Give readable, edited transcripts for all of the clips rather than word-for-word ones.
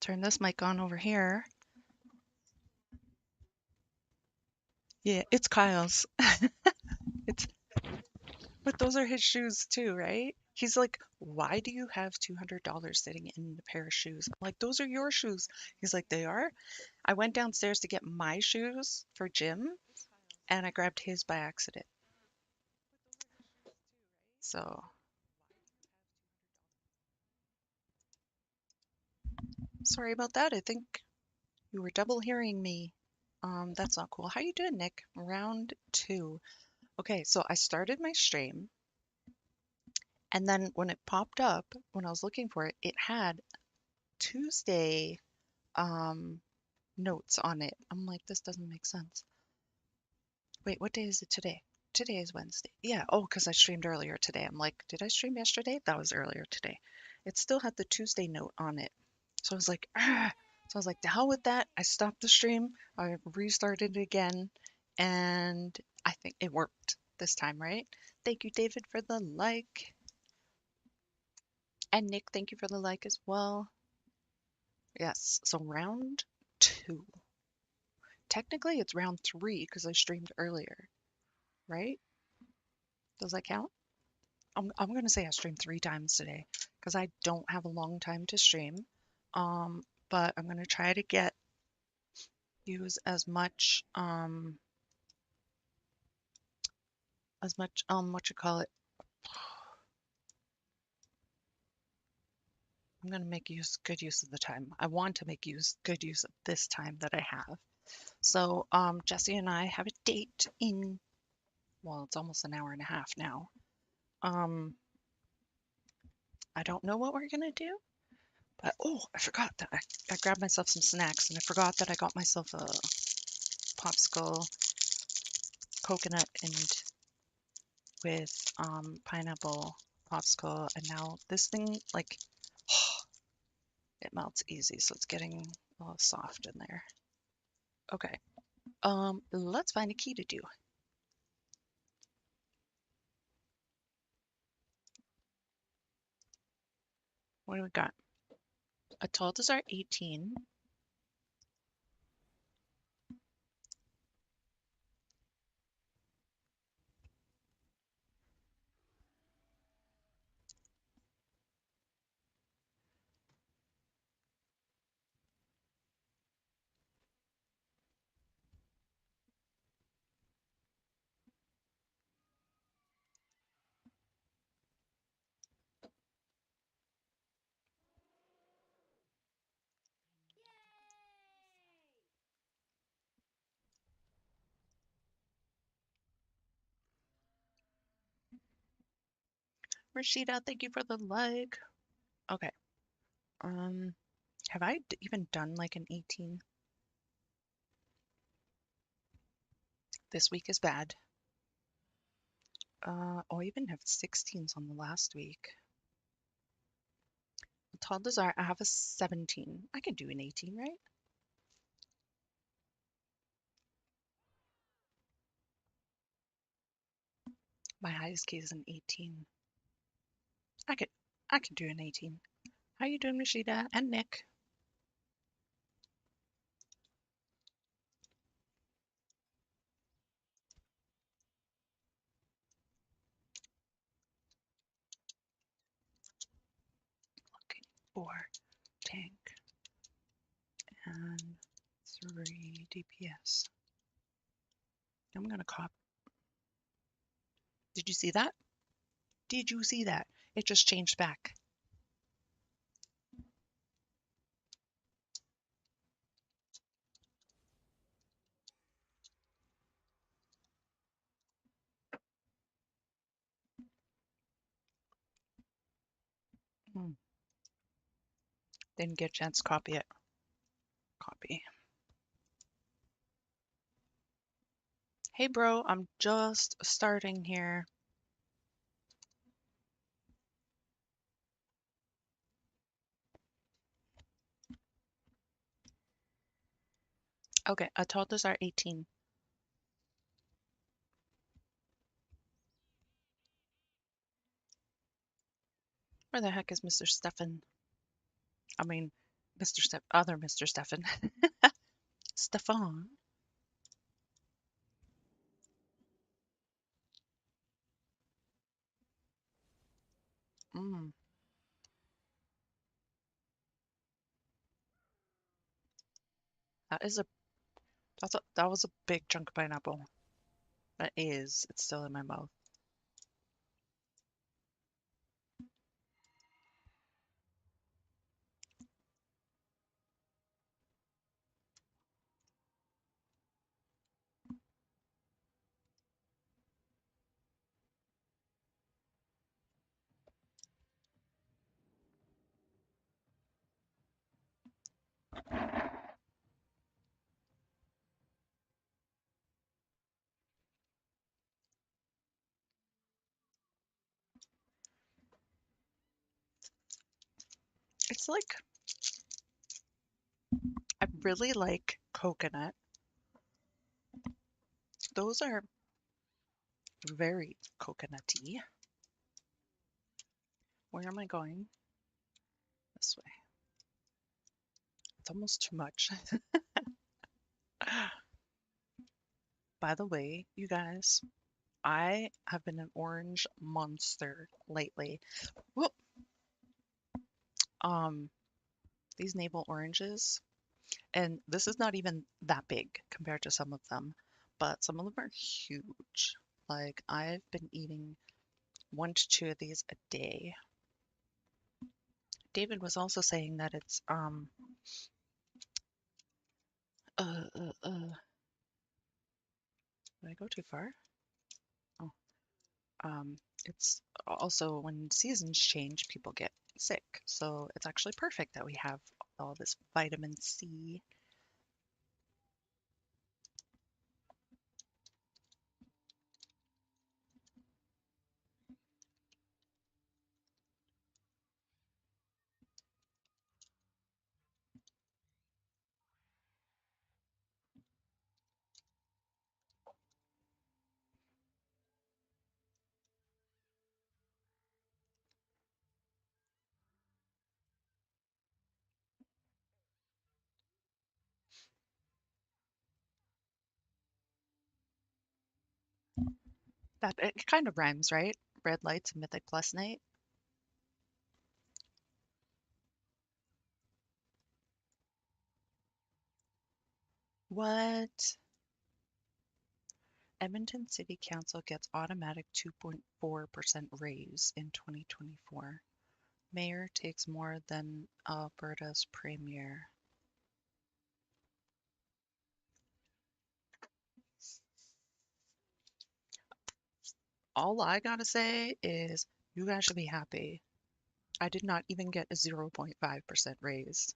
turn this mic on over here. Yeah, it's Kyle's. It's but those are his shoes too, right? He's like, "Why do you have $200 sitting in a pair of shoes?" I'm like, "Those are your shoes." He's like, "They are?" I went downstairs to get my shoes for Jim, and I grabbed his by accident. So, sorry about that. I think you were double hearing me. That's not cool. How you doing, Nick? Round two. Okay, so I started my stream, and then when it popped up, when I was looking for it, it had Tuesday um notes on it. I'm like, this doesn't make sense. Wait, what day is it today? Today is Wednesday. Yeah, oh, because I streamed earlier today. I'm like, did I stream yesterday? That was earlier today. It still had the Tuesday note on it. So I was like, ah. So I was like, the hell with that. I stopped the stream. I restarted it again, and I think it worked this time, right? Thank you, David, for the like. And Nick, thank you for the like as well. Yes, so round two. Technically, it's round three because I streamed earlier, right? Does that count? I'm gonna say I streamed 3 times today because I don't have a long time to stream. But I'm gonna try to use as much what you call it. I'm gonna make good use of the time. I want to make good use of this time that I have. So Jesse and I have a date in, well, it's almost an hour and a half now. Um, I don't know what we're gonna do. But oh, I forgot that I grabbed myself some snacks and I forgot that I got myself a popsicle, coconut and with pineapple popsicle. And now this thing, like, it melts easy, so it's getting a little soft in there. Okay, let's find a key to do. What do we got? A tall dessert 18. Rashida, thank you for the like. Okay, have I even done like an 18? This week is bad. Oh, I even have 16s on the last week. Tall dessert, I have a 17. I can do an 18, right? My highest key is an 18. I could I could do an 18. How you doing, Rashida and Nick? Looking for tank and 3 DPS. I'm gonna cop. Did you see that? Did you see that? It just changed back. Hmm. Didn't get a chance to copy it. Copy. Hey bro, I'm just starting here. Okay, I told us our 18. Where the heck is Mr. Stefan? I mean, Other Mr. Stefan. Stefan. Mm, that is a that was a big chunk of pineapple. That is. It's still in my mouth. It's like I really like coconut. Those are very coconutty. Where am I going? This way. It's almost too much. By the way, you guys, I have been an orange monster lately. Whoop. Um, these navel oranges, and this is not even that big compared to some of them, but some of them are huge. Like I've been eating 1 to 2 of these a day. David was also saying that it's uh uh uh did I go too far? Oh, it's also when seasons change, people get sick. So it's actually perfect that we have all this vitamin C. That it kind of rhymes, right? Red lights, mythic plus night. What? Edmonton City Council gets automatic 2.4% raise in 2024. Mayor takes more than Alberta's premier. All I gotta say is you guys should be happy. I did not even get a 0.5% raise.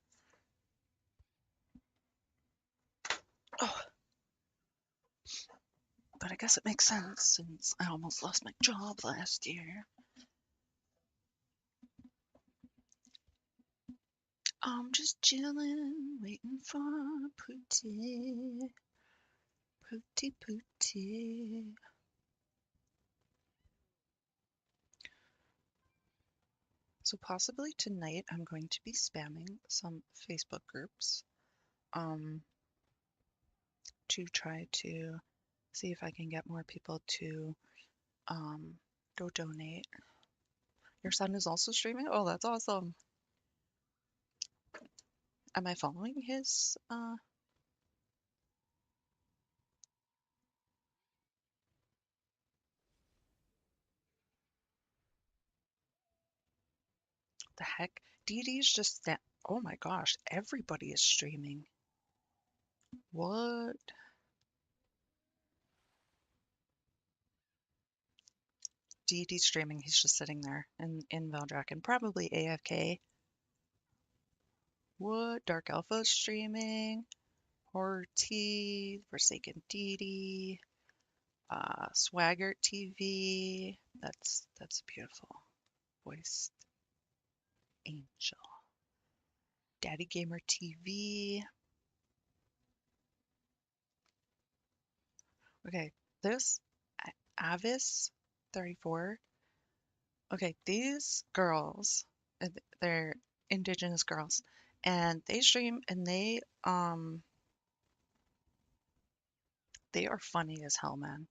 Oh, but I guess it makes sense since I almost lost my job last year. I'm just chilling, waiting for Pootie. Pootie, Pootie. So possibly tonight I'm going to be spamming some Facebook groups um, to try to see if I can get more people to um, go donate. Your son is also streaming? Oh, that's awesome. Am I following his the heck? Dee Dee's just that. Oh my gosh, everybody is streaming. What? Dee Dee's streaming. He's just sitting there in Veldraken, probably AFK. What? Dark Alpha streaming. Horror T, Forsaken Dee Swaggart TV. That's beautiful. Voiced Angel. Daddy Gamer TV. Okay, this Avis 34. Okay, these girls, they're indigenous girls. and they stream and they are funny as hell, man.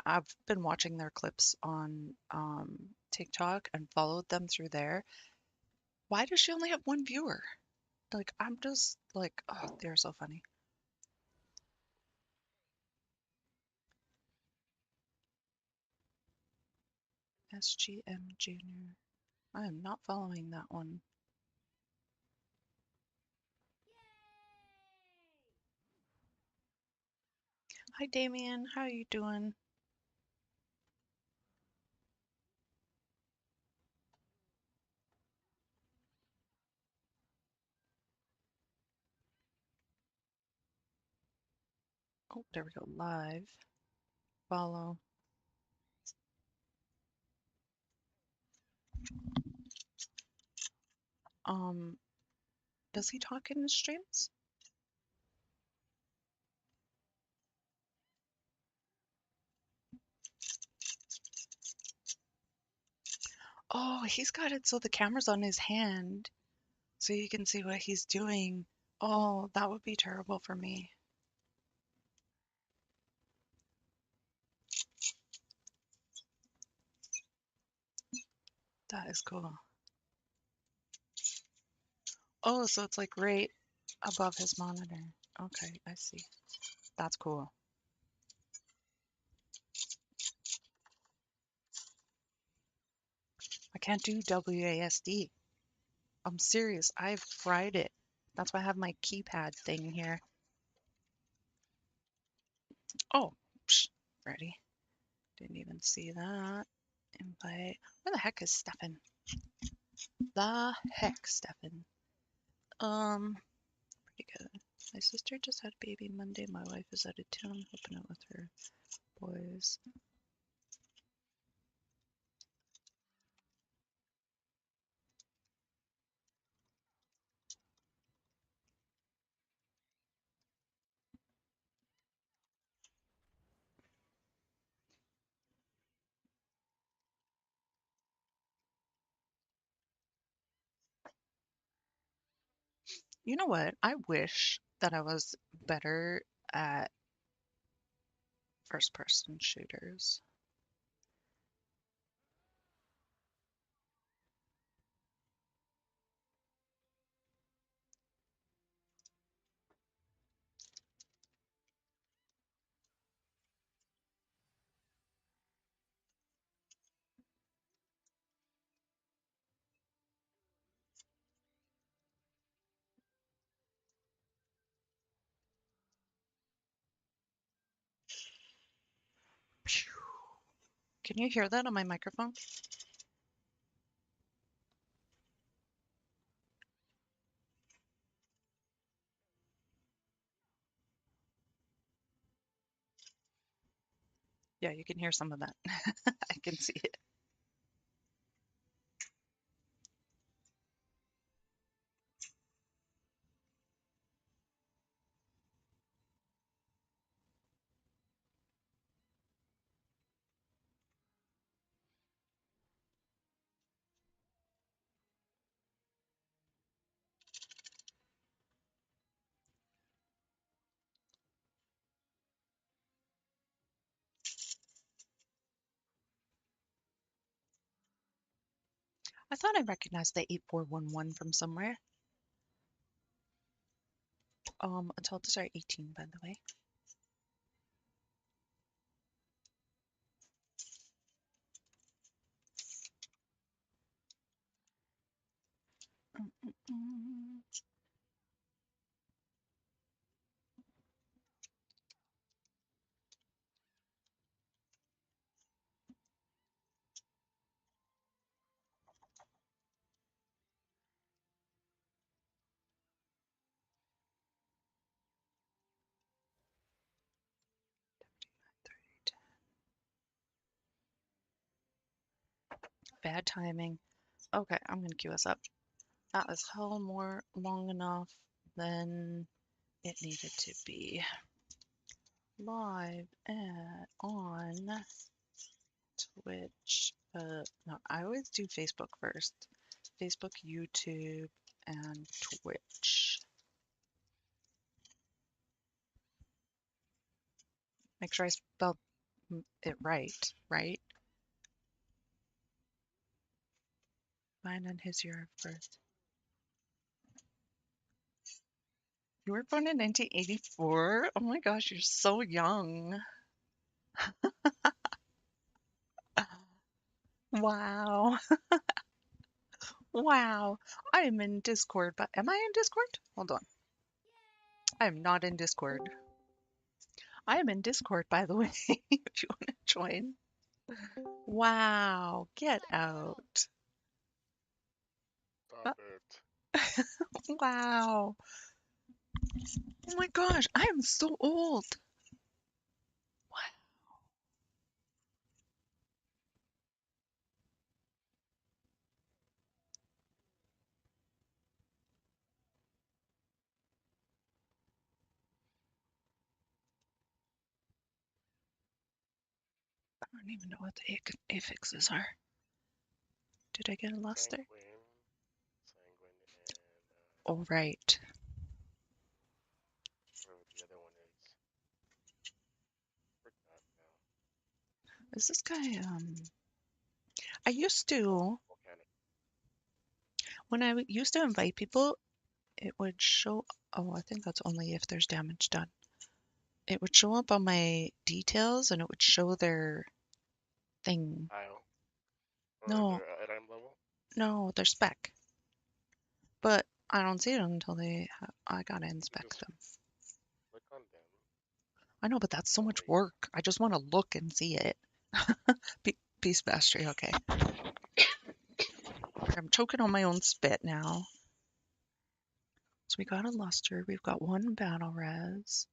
I've been watching their clips on TikTok and followed them through there. Why does she only have one viewer? Like, I'm just like, oh, they're so funny. SGM Junior. I am not following that one. Hi, Damien. How are you doing? Oh, there we go. Live. Follow. Um, does he talk in his streams? Oh, he's got it so the camera's on his hand, so you can see what he's doing. Oh, that would be terrible for me. That is cool. Oh, so it's like right above his monitor. Okay, I see. That's cool. I can't do WASD. I'm serious. I've tried it. That's why I have my keypad thing here. Oh, psh, ready. Didn't even see that. Invite. Where the heck is Stefan? The heck, Stefan? Um, pretty good. My sister just had a baby Monday. My wife is out of town, helping out with her boys. You know what? I wish that I was better at first person shooters. Can you hear that on my microphone? Yeah, you can hear some of that. I can see it. I thought I recognized the 8411 from somewhere. Adults are 18, by the way. Mm. 30. Bad timing. Okay, I'm gonna queue us up. That was hell more long enough than it needed to be. Live at on Twitch. No, I always do Facebook first. Facebook, YouTube, and Twitch. Make sure I spelled it right? Mine and his year of birth. You were born in 1984? Oh my gosh, you're so young. Wow. Wow. I am in Discord, but am I in Discord? Hold on. I am not in Discord. I am in Discord, by the way, if you want to join. Wow. Get out. Stop it. Wow. Oh my gosh, I am so old. I don't even know what the affixes are. Did I get a luster? Sanguine. Sanguine and Oh, right. whatever the other one is. Forgot now. Is this guy, I used to, Volcanic. when I used to invite people, it would show, oh, I think that's only if there's damage done. It would show up on my details and it would show their thing. Tile. Or No, their item level. no, their spec. But I don't see it until I gotta You can inspect just them. click on them. I know, but that's so Oh much wait. work. I just want to look and see it. Peace Bastry, okay. I'm choking on my own spit now. So we got a luster. We've got one battle res.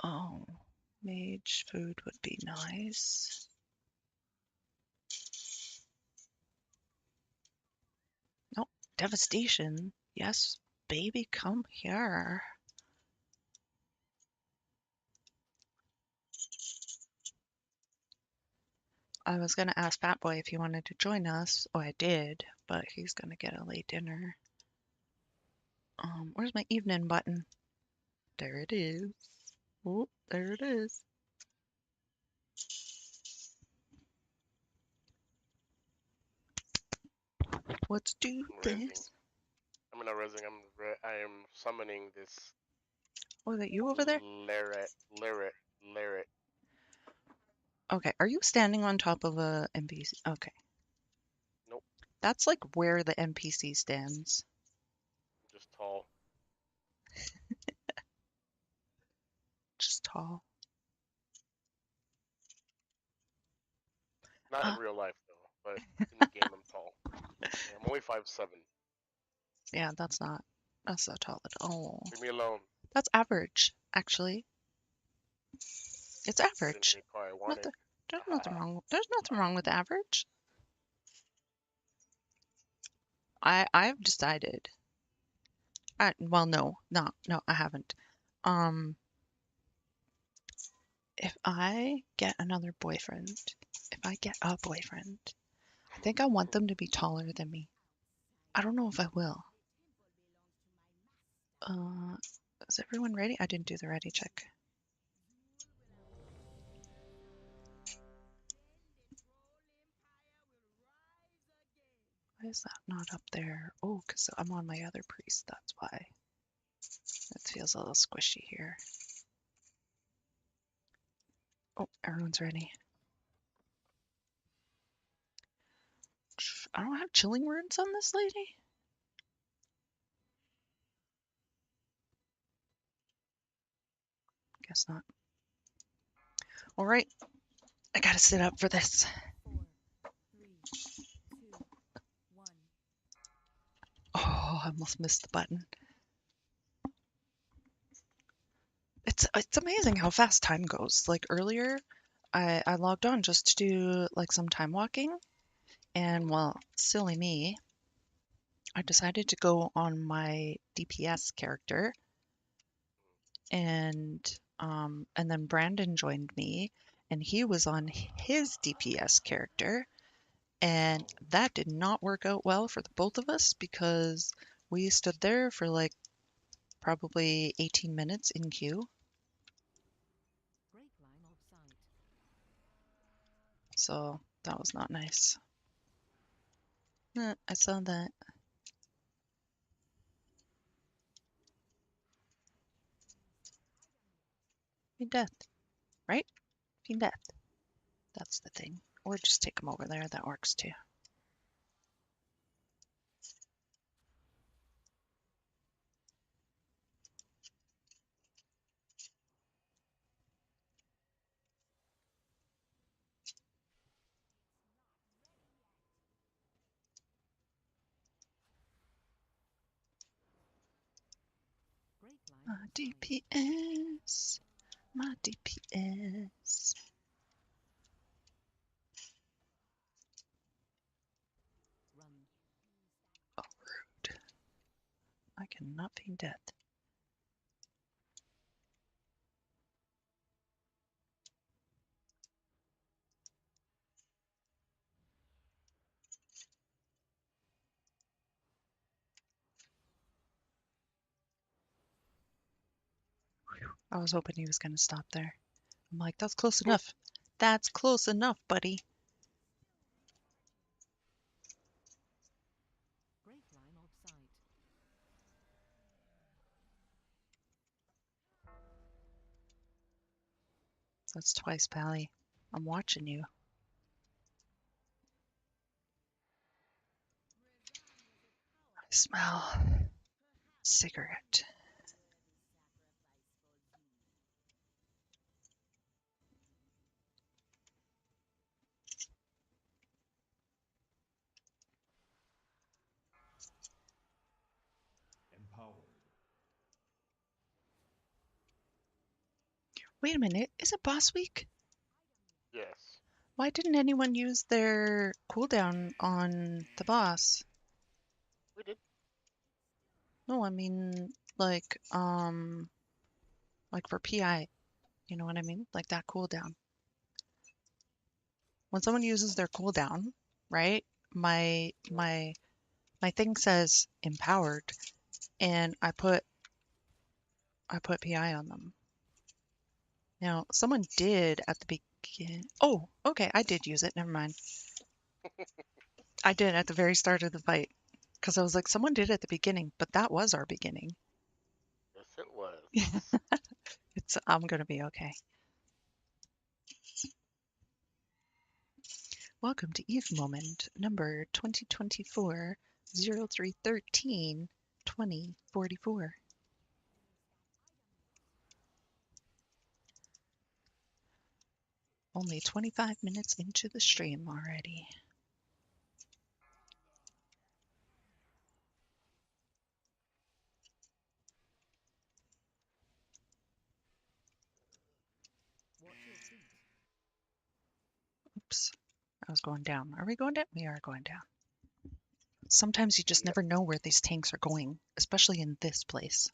Oh, mage food would be nice. Nope, devastation. Yes, baby, come here. I was gonna ask Fat Boy if he wanted to join us. Oh, I did, but he's gonna get a late dinner. Where's my evening button? There it is. Oh, there it is. Let's do I'm resing. this. I'm not resing. I am summoning this Oh, is that you over there? Leret. Okay, are you standing on top of a NPC? Okay, Nope. that's like where the NPC stands. I'm just tall. Just tall. Not in Uh, real life though, but in the game I'm tall. Yeah, I'm only 5'7". yeah, that's not tall at all. Leave me alone. That's average, actually. It's I didn't average. say car. I want it. Nothing, there's nothing wrong. There's nothing wrong with average. I've decided. Well, no, I haven't. Um, if I get another boyfriend, if I get a boyfriend, I think I want them to be taller than me. I don't know if I will. Uh, is everyone ready? I didn't do the ready check. Why is that not up there? Oh, because I'm on my other priest, that's why. It feels a little squishy here. Oh, everyone's ready. I don't have chilling words on this lady. Guess not. All right, I gotta sit up for this. 4, 3, 2, 1. Oh, I almost missed the button. It's amazing how fast time goes. Like earlier, I logged on just to do like some time walking, and well, silly me, I decided to go on my DPS character, and then Brandon joined me, and he was on his DPS character, and that did not work out well for the both of us because We stood there for like probably 18 minutes in queue. Break line offside. So that was not nice. I saw that. Fiend death, right? Fiend death. That's the thing. Or just take them over there. That works too. Break line My offside. DPS. My DPS. Run. Oh, rude. I cannot fiend death. I was hoping he was going to stop there. I'm like, that's close enough. That's close enough, buddy. Break line offside. That's twice, Pally. I'm watching you. I smell cigarette. Empowered. Wait a minute. Is it boss week? Yes. Why didn't anyone use their cooldown on the boss? We did. No, I mean like for PI. You know what I mean? Like that cooldown. When someone uses their cooldown, right? My thing says empowered, and I put PI on them. Now, someone did at the begin. Oh, okay, I did use it. Never mind. I did at the very start of the fight because I was like, someone did at the beginning, but that was our beginning. Yes, it was. I'm gonna be okay. Welcome to Eve Moment number 2024 0313 2044. Only 25 minutes into the stream already. Watch your feet. Oops, I was going down. Are we going down? We are going down. Sometimes you just Yep. never know where these tanks are going, especially in this place.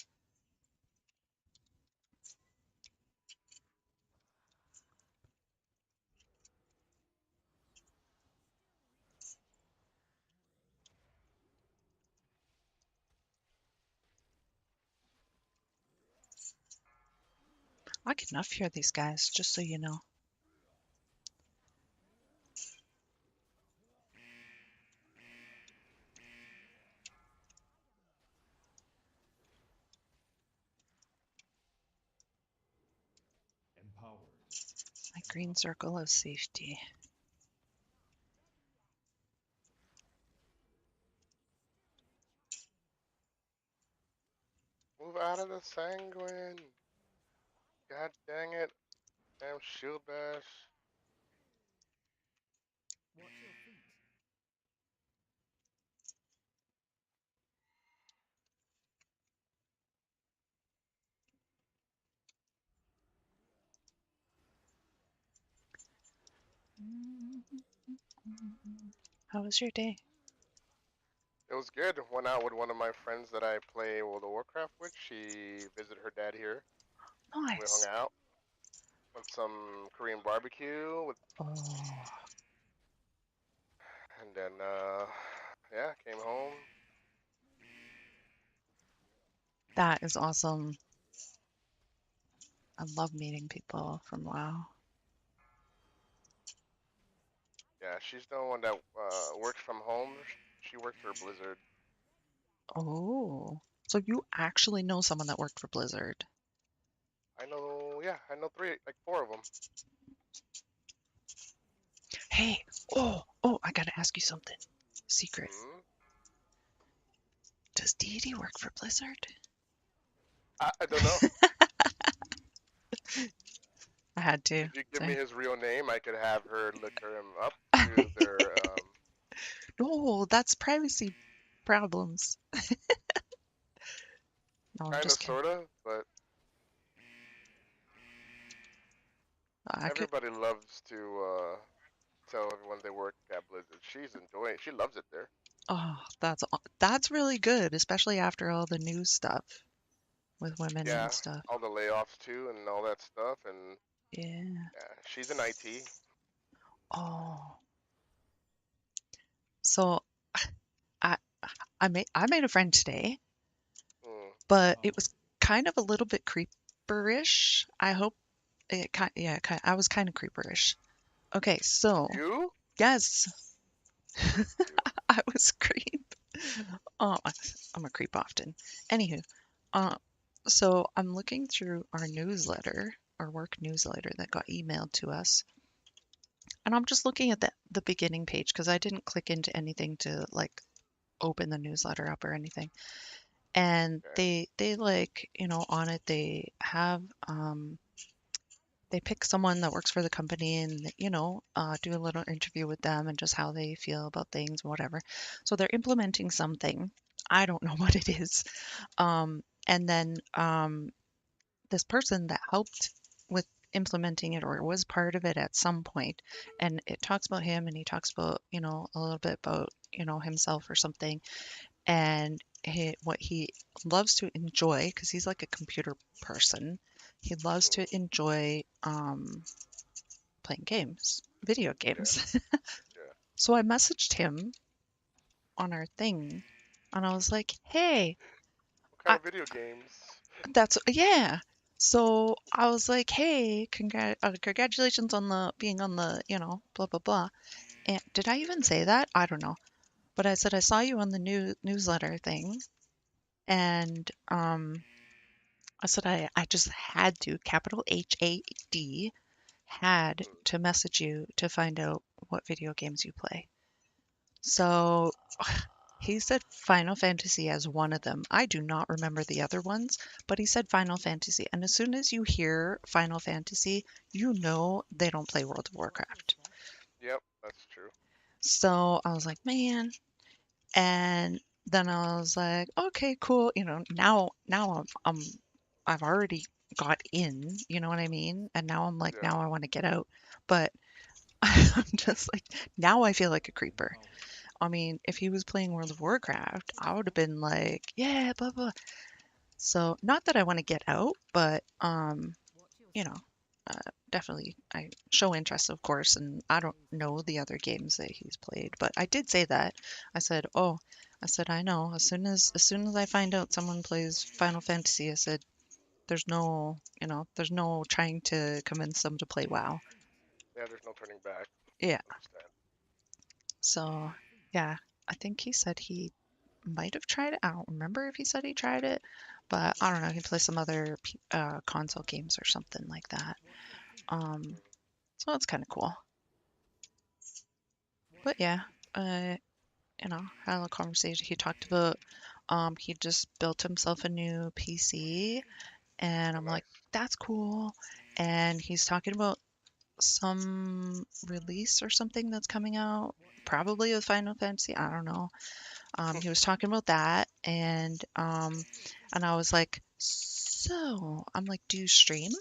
I can enough hear these guys, just so you know. Empowered. My green circle of safety. Move out of the sanguine. God dang it. Damn shield bash. Watch your feet. How was your day? It was good. Went out with one of my friends that I play World of Warcraft with. She visited her dad here. We hung Nice. out with some Korean barbecue with, Oh, and then yeah, came home. That is awesome. I love meeting people from WoW. Yeah, she's the one that works from home. She worked for Blizzard. Oh, so you actually know someone that worked for Blizzard? I know. Yeah, I know three, like four of them. Hey, I gotta ask you something. Secret. Hmm? Does Deity work for Blizzard? I don't know. I had to. If you give me Say. his real name, I could have her look him up to their No, that's privacy problems. No, I'm kind of, just kidding. sorta, but I could. everybody loves to tell everyone they work at Blizzard. She's enjoying. She loves it there. Oh, that's really good, especially after all the news stuff with women Yeah, and stuff. all the layoffs too, and all that stuff. And Yeah. yeah, she's in IT. Oh, so I I made a friend today, Mm. but it was kind of a little bit creeperish. I hope it kind yeah, I was kind of creeperish. Okay, so You? yes, Look at you. I was creep. Oh, I'm a creep often. Anywho, uh, so I'm looking through our newsletter, our work newsletter that got emailed to us, and I'm just looking at the beginning page because I didn't click into anything to like open the newsletter up or anything. And Okay. they like, on it they have they pick someone that works for the company and do a little interview with them and just how they feel about things, whatever. So they're implementing something. I don't know what it is. And then this person that helped with implementing it or was part of it at some point, and it talks about him and he talks about, a little bit about, himself or something, and what he loves to enjoy, because he's like a computer person, he loves Mm. to enjoy playing games, video Yeah. games. Yeah. So I messaged him on our thing and I was like, hey, What kind I, of video games? that's, yeah. So I was like, hey, congratulations on the being on the, blah, blah, blah. And did I even say that? I don't know. But I said, I saw you on the newsletter thing. And I said, I just had to, capital HAD, had Mm. to message you to find out what video games you play. So he said Final Fantasy as one of them. I do not remember the other ones, but he said Final Fantasy. And as soon as you hear Final Fantasy, you know they don't play World of Warcraft. Yep, that's true. So I was like, man. And then I was like, okay, cool. Now I've already got in, you know what I mean? And now I'm like, Yeah. now I want to get out. But I'm just like, now I feel like a creeper. I mean, if he was playing World of Warcraft, I would have been like, yeah, blah blah. So not that I want to get out, but you know, definitely I show interest, of course, and I don't know the other games that he's played, but I did say that. I said, "Oh, I said I know. As soon as I find out someone plays Final Fantasy, I said there's no trying to convince them to play WoW." Yeah, there's no turning back. Yeah. Understand. So, yeah, I think he said he might have tried it. I don't remember if he said he tried it, but I don't know. He plays some other console games or something like that. Um, Mm. so that's kind of cool. But yeah, had a conversation. He talked about he just built himself a new PC, and Oh, I'm like, nice. that's cool. And he's talking about some release or something that's coming out, probably with Final Fantasy. I don't know. He was talking about that, and I was like, so I'm like, do you stream?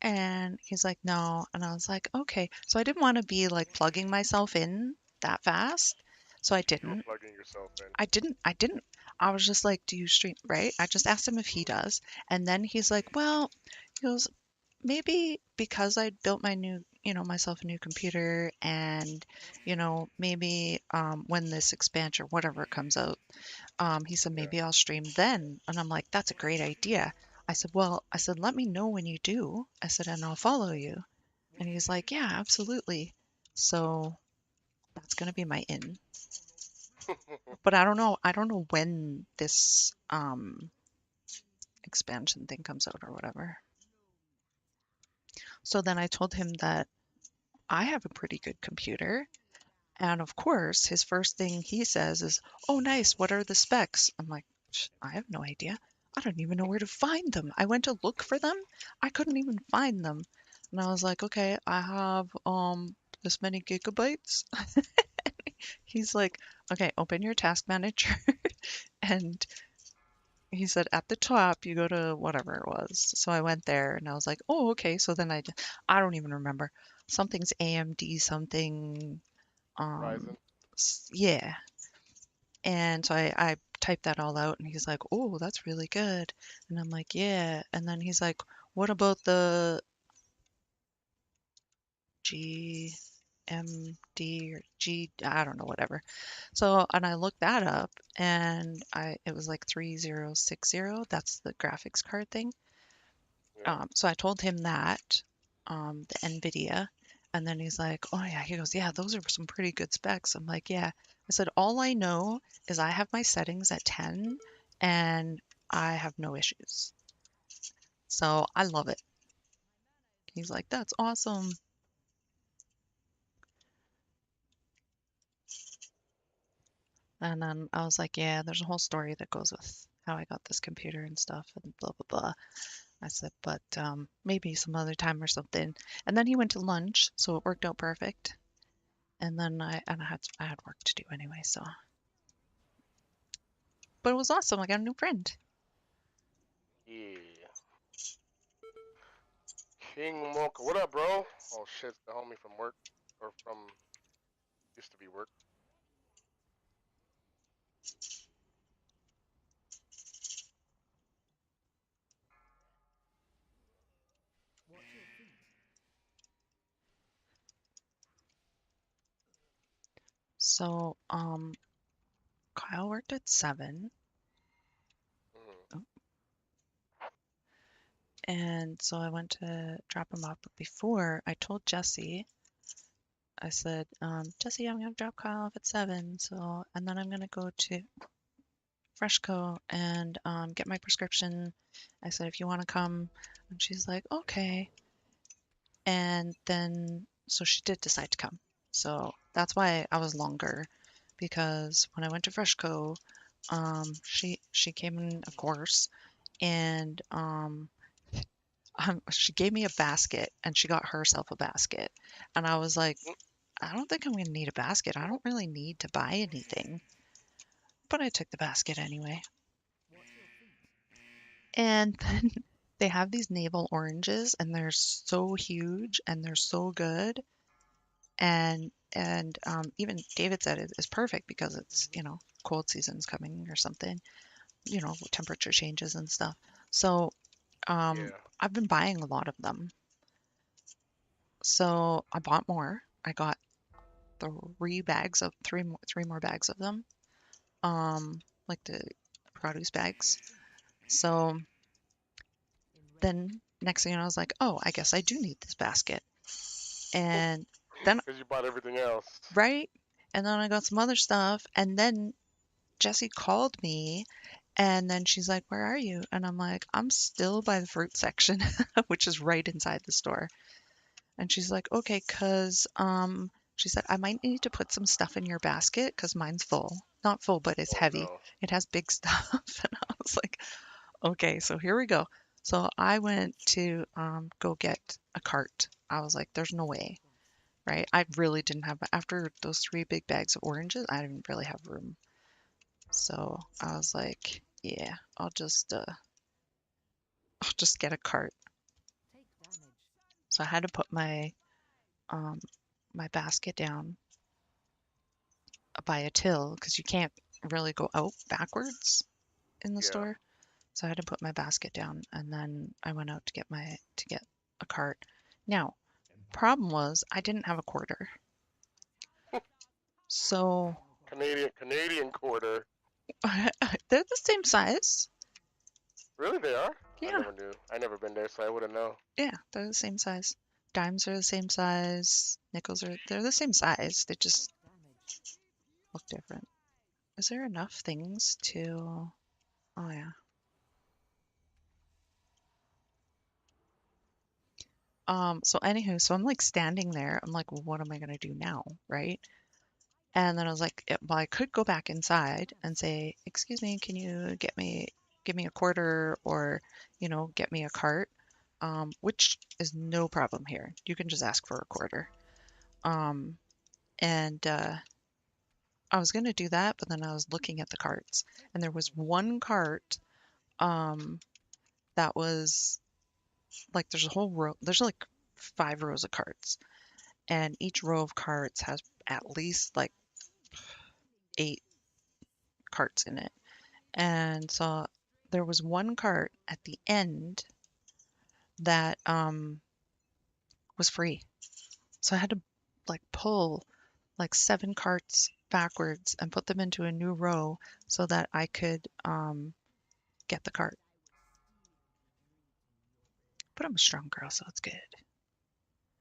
And he's like, no. And I was like, okay. So I didn't want to be like plugging myself in that fast. So I You were didn't. plugging yourself in. I didn't. I was just like, do you stream? Right? I just asked him if he Mm. does. And then he's like, well, he goes, maybe because I built my new, myself a new computer and, maybe when this expansion, whatever comes out, he said, Yeah. maybe I'll stream then. And I'm like, that's a great idea. I said, let me know when you do. I said, and I'll follow you. And he's like, yeah, absolutely. So that's going to be my in. But I don't know. I don't know when this expansion thing comes out or whatever. So then I told him that I have a pretty good computer. And of course, his first thing he says is, oh, nice. What are the specs? I'm like, I have no idea. I don't even know where to find them. I went to look for them. I couldn't even find them. And I was like, okay, I have this many gigabytes. He's like, okay, open your task manager. And he said at the top you go to whatever it was. So I went there and I was like, oh, okay. So then I don't even remember. Something's AMD, something, um, Ryzen. yeah. And so I typed that all out and he's like, oh, that's really good. And I'm like, yeah. And then he's like, what about the GMD or I don't know, whatever. So, and I looked that up and it was like 3060. That's the graphics card thing. Yeah. So I told him that, the NVIDIA, and then he's like, oh yeah, he goes, yeah, those are some pretty good specs. I'm like, yeah. I said, all I know is I have my settings at 10 and I have no issues. So I love it. He's like, that's awesome. And then I was like, yeah, there's a whole story that goes with how I got this computer and stuff and blah, blah, blah. I said, but maybe some other time or something. And then he went to lunch, so it worked out perfect. And then I had work to do anyway, so but it was awesome. I got a new friend. Yeah. King Mocha. What up, bro? Oh shit, the homie from work or from used to be work. Watch your feet. So Kyle worked at 7. Mhm. Oh, and so I went to drop him off. But before I told Jesse, I said, Jesse, I'm gonna drop Kyle off at 7. So and then I'm gonna go to Freshco and get my prescription. I said, if you want to come, and she's like, okay. And then so she did decide to come. So that's why I was longer because when I went to Freshco, she came in, of course, and she gave me a basket and she got herself a basket, and I was like, I don't think I'm gonna need a basket. I don't really need to buy anything, but I took the basket anyway. Watch your feet. And then they have these navel oranges, and they're so huge and they're so good. And even David said it is perfect because it's cold season's coming or something, with temperature changes and stuff. So Yeah. I've been buying a lot of them. So I bought more. I got 3 more bags of them. Like the produce bags. So In red. then next thing you know, I was like, oh, I guess I do need this basket. And then Because you bought everything else. right, and then I got some other stuff, and then Jessie called me and then she's like, where are you? And I'm like, I'm still by the fruit section, which is right inside the store. And she's like, okay, she said, I might need to put some stuff in your basket because mine's full. Not full, but it's Oh heavy. no. It has big stuff. And I was like, okay, so here we go. So I went to go get a cart. I was like, there's no way, right? I really didn't have, after those 3 big bags of oranges, I didn't really have room. So I was like, yeah, I'll just get a cart. Take damage. So I had to put um my basket down by a till because you can't really go out backwards in the Yeah. store. So I had to put my basket down and then I went out to get a cart. Now, Problem was I didn't have a quarter. So Canadian quarter. they're the same size. Really, they are? I Yeah, never knew. I never been there, so I wouldn't know. yeah, they're the same size. Dimes are the same size. Nickels they're the same size. They just Damage. look different. Is there enough things to... Oh yeah. So anywho, so I'm like standing there. I'm like, well, what am I gonna do now, right? And then I was like, well, I could go back inside and say, excuse me, can you give me a quarter or, get me a cart? Which is no problem here. You can just ask for a quarter. Um, and I was gonna do that, but then I was looking at the carts, and there was one cart um, that was like there's a whole row. There's like 5 rows of carts, and each row of carts has at least like 8 carts in it. And so there was one cart at the end that was free. So I had to like pull like 7 carts backwards and put them into a new row so that I could get the cart. But I'm a strong girl, so it's good.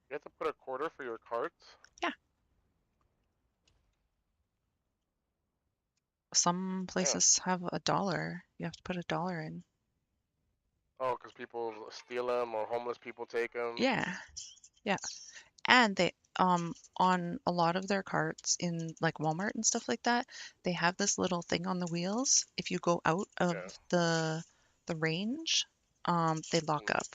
You have to put a quarter for your carts? Yeah. Some Damn. places have $1. You have to put $1 in. Oh, because people steal them or homeless people take them. Yeah, yeah. And they on a lot of their carts in like Walmart and stuff like that, they have this little thing on the wheels. If you go out of Yeah. the range, they lock Mm. up.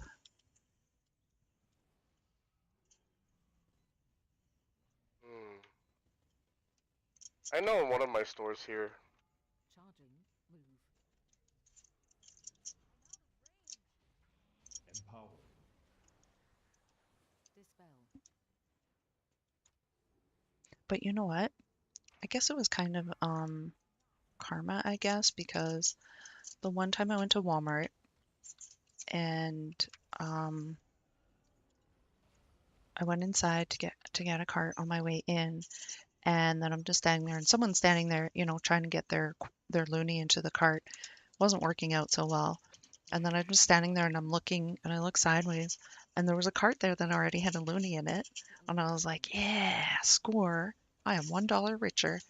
Mm. I know in one of my stores here. Charging. Move. Empower. Dispel. But you know what? I guess it was kind of karma, I guess, because the one time I went to Walmart and um I went inside to get a cart on my way in, and then I'm just standing there, and someone's standing there, trying to get their loony into the cart. Wasn't working out so well. And then I'm just standing there and I'm looking and I look sideways and there was a cart there that already had a loony in it. And I was like, yeah, score. I am $1 richer. And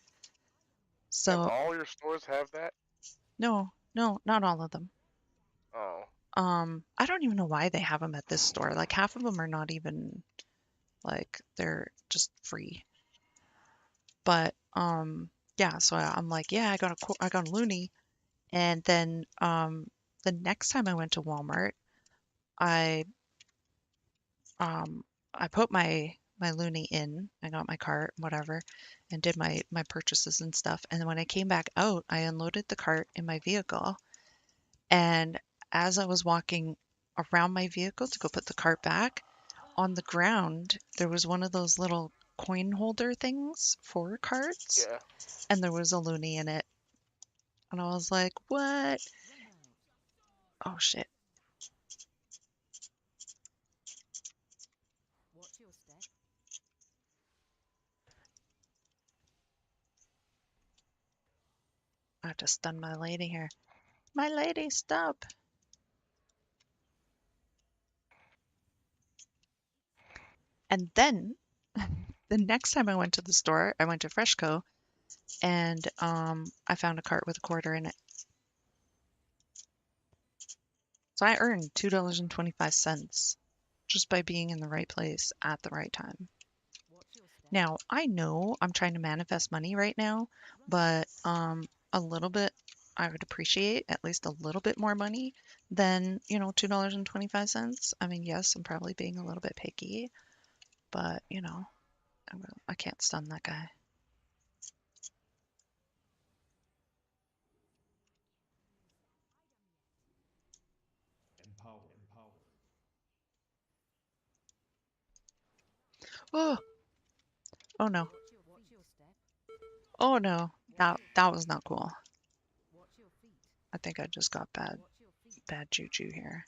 So all your stores have that? no, no, not all of them. Oh. I don't even know why they have them at this store. Like half of them are not even like they're just free. But yeah, so I'm like, yeah, I got a loony. And then the next time I went to Walmart, I um, I put my loony in. I got my cart, whatever, and did my purchases and stuff. And then when I came back out, I unloaded the cart in my vehicle. And as I was walking around my vehicle to go put the cart back, on the ground there was one of those little coin holder things for carts, Yeah. and there was a loony in it. And I was like, "What? Run out. Oh shit!" Watch your step. I have to stun my lady here. My lady, stop! And then the next time I went to the store, I went to Freshco and I found a cart with a quarter in it. So I earned $2.25 just by being in the right place at the right time. Watch your step. Now, I know I'm trying to manifest money right now, but a little bit, I would appreciate at least a little bit more money than, $2.25. I mean, yes, I'm probably being a little bit picky, but, I can't stun that guy. Empower. Empower. Oh, oh no. Watch your step. Oh no. That was not cool. Watch your feet. I think I just got Watch your feet. bad juju here.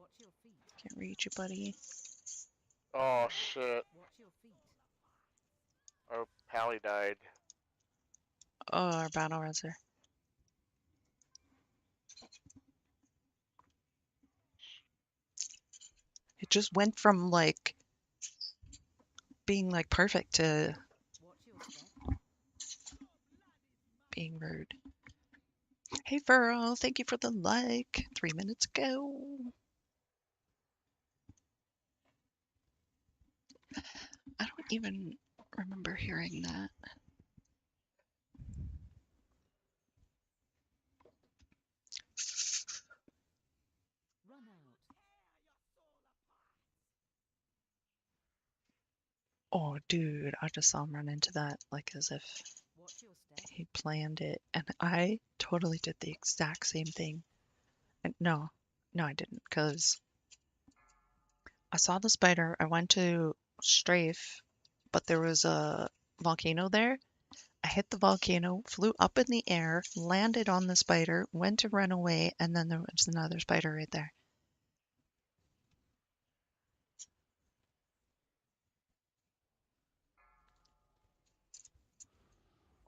Watch your feet. Can't read you, buddy. Oh shit. Watch your feet. Our pally died. Oh, our battle reser. It just went from like being like perfect to Watch your step. being rude. Hey, Furrow, thank you for the like 3 minutes ago. I don't even remember hearing that. Run out. Oh, dude, I just saw him run into that like as if Watch your step. he planned it. And I totally did the exact same thing. And no, I didn't, because I saw the spider. I went to strafe, but there was a volcano there. I hit the volcano, flew up in the air, landed on the spider, went to run away, and then there was another spider right there.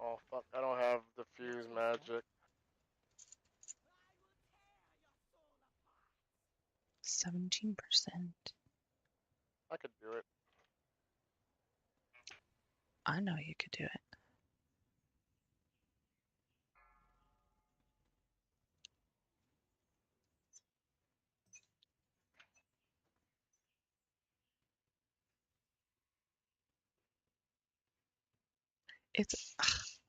Oh fuck, I don't have the fuse magic. 17%. I could do it. I know you could do it. It's,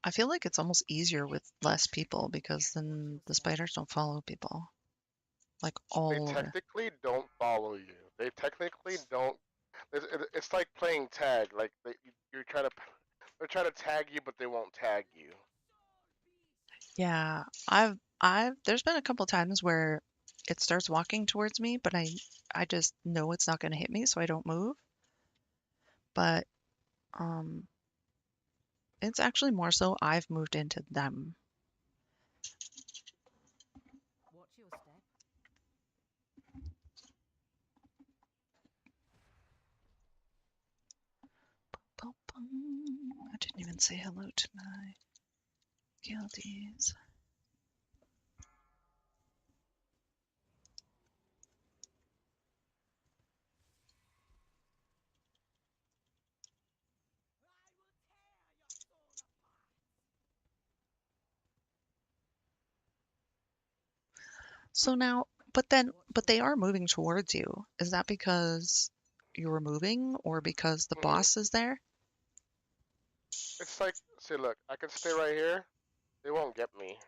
I feel like it's almost easier with less people because then the spiders don't follow people like They all over. technically don't follow you. They technically don't. It's like playing tag. Like you're trying to, they're trying to tag you, but they won't tag you. Yeah, there's been a couple times where it starts walking towards me, but I just know it's not going to hit me, so I don't move. But um, it's actually more so I've moved into them. Watch your step. I didn't even say hello to my guildies. So now, but they are moving towards you. Is that because you were moving or because the Hmm. boss is there? It's like, see, look, I can stay right here. They won't get me.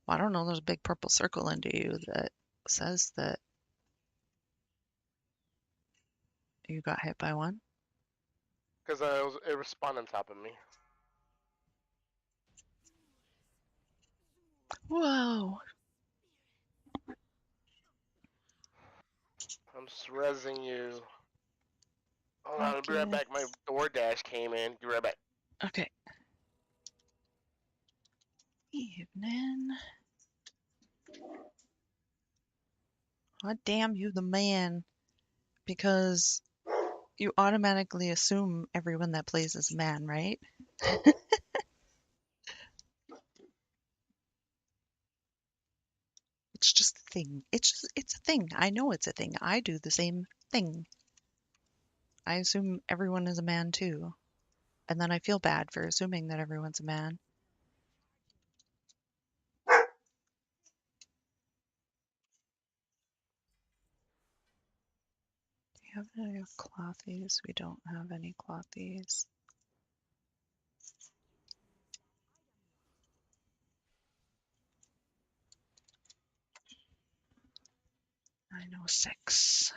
Well, I don't know. There's a big purple circle under you that says that you got hit by one. Because it respawned on top of me. Whoa. I'm just rezzing you. Hold on, I'll Fuck be right yeah. back. My DoorDash came in. Be right back. Okay. Evening. God damn you, the man. Because you automatically assume everyone that plays is a man, right? It's just a thing. It's a thing. I know it's a thing. I do the same thing. I assume everyone is a man too. And then I feel bad for assuming that everyone's a man. Do you have any clothies? We don't have any clothies. 906.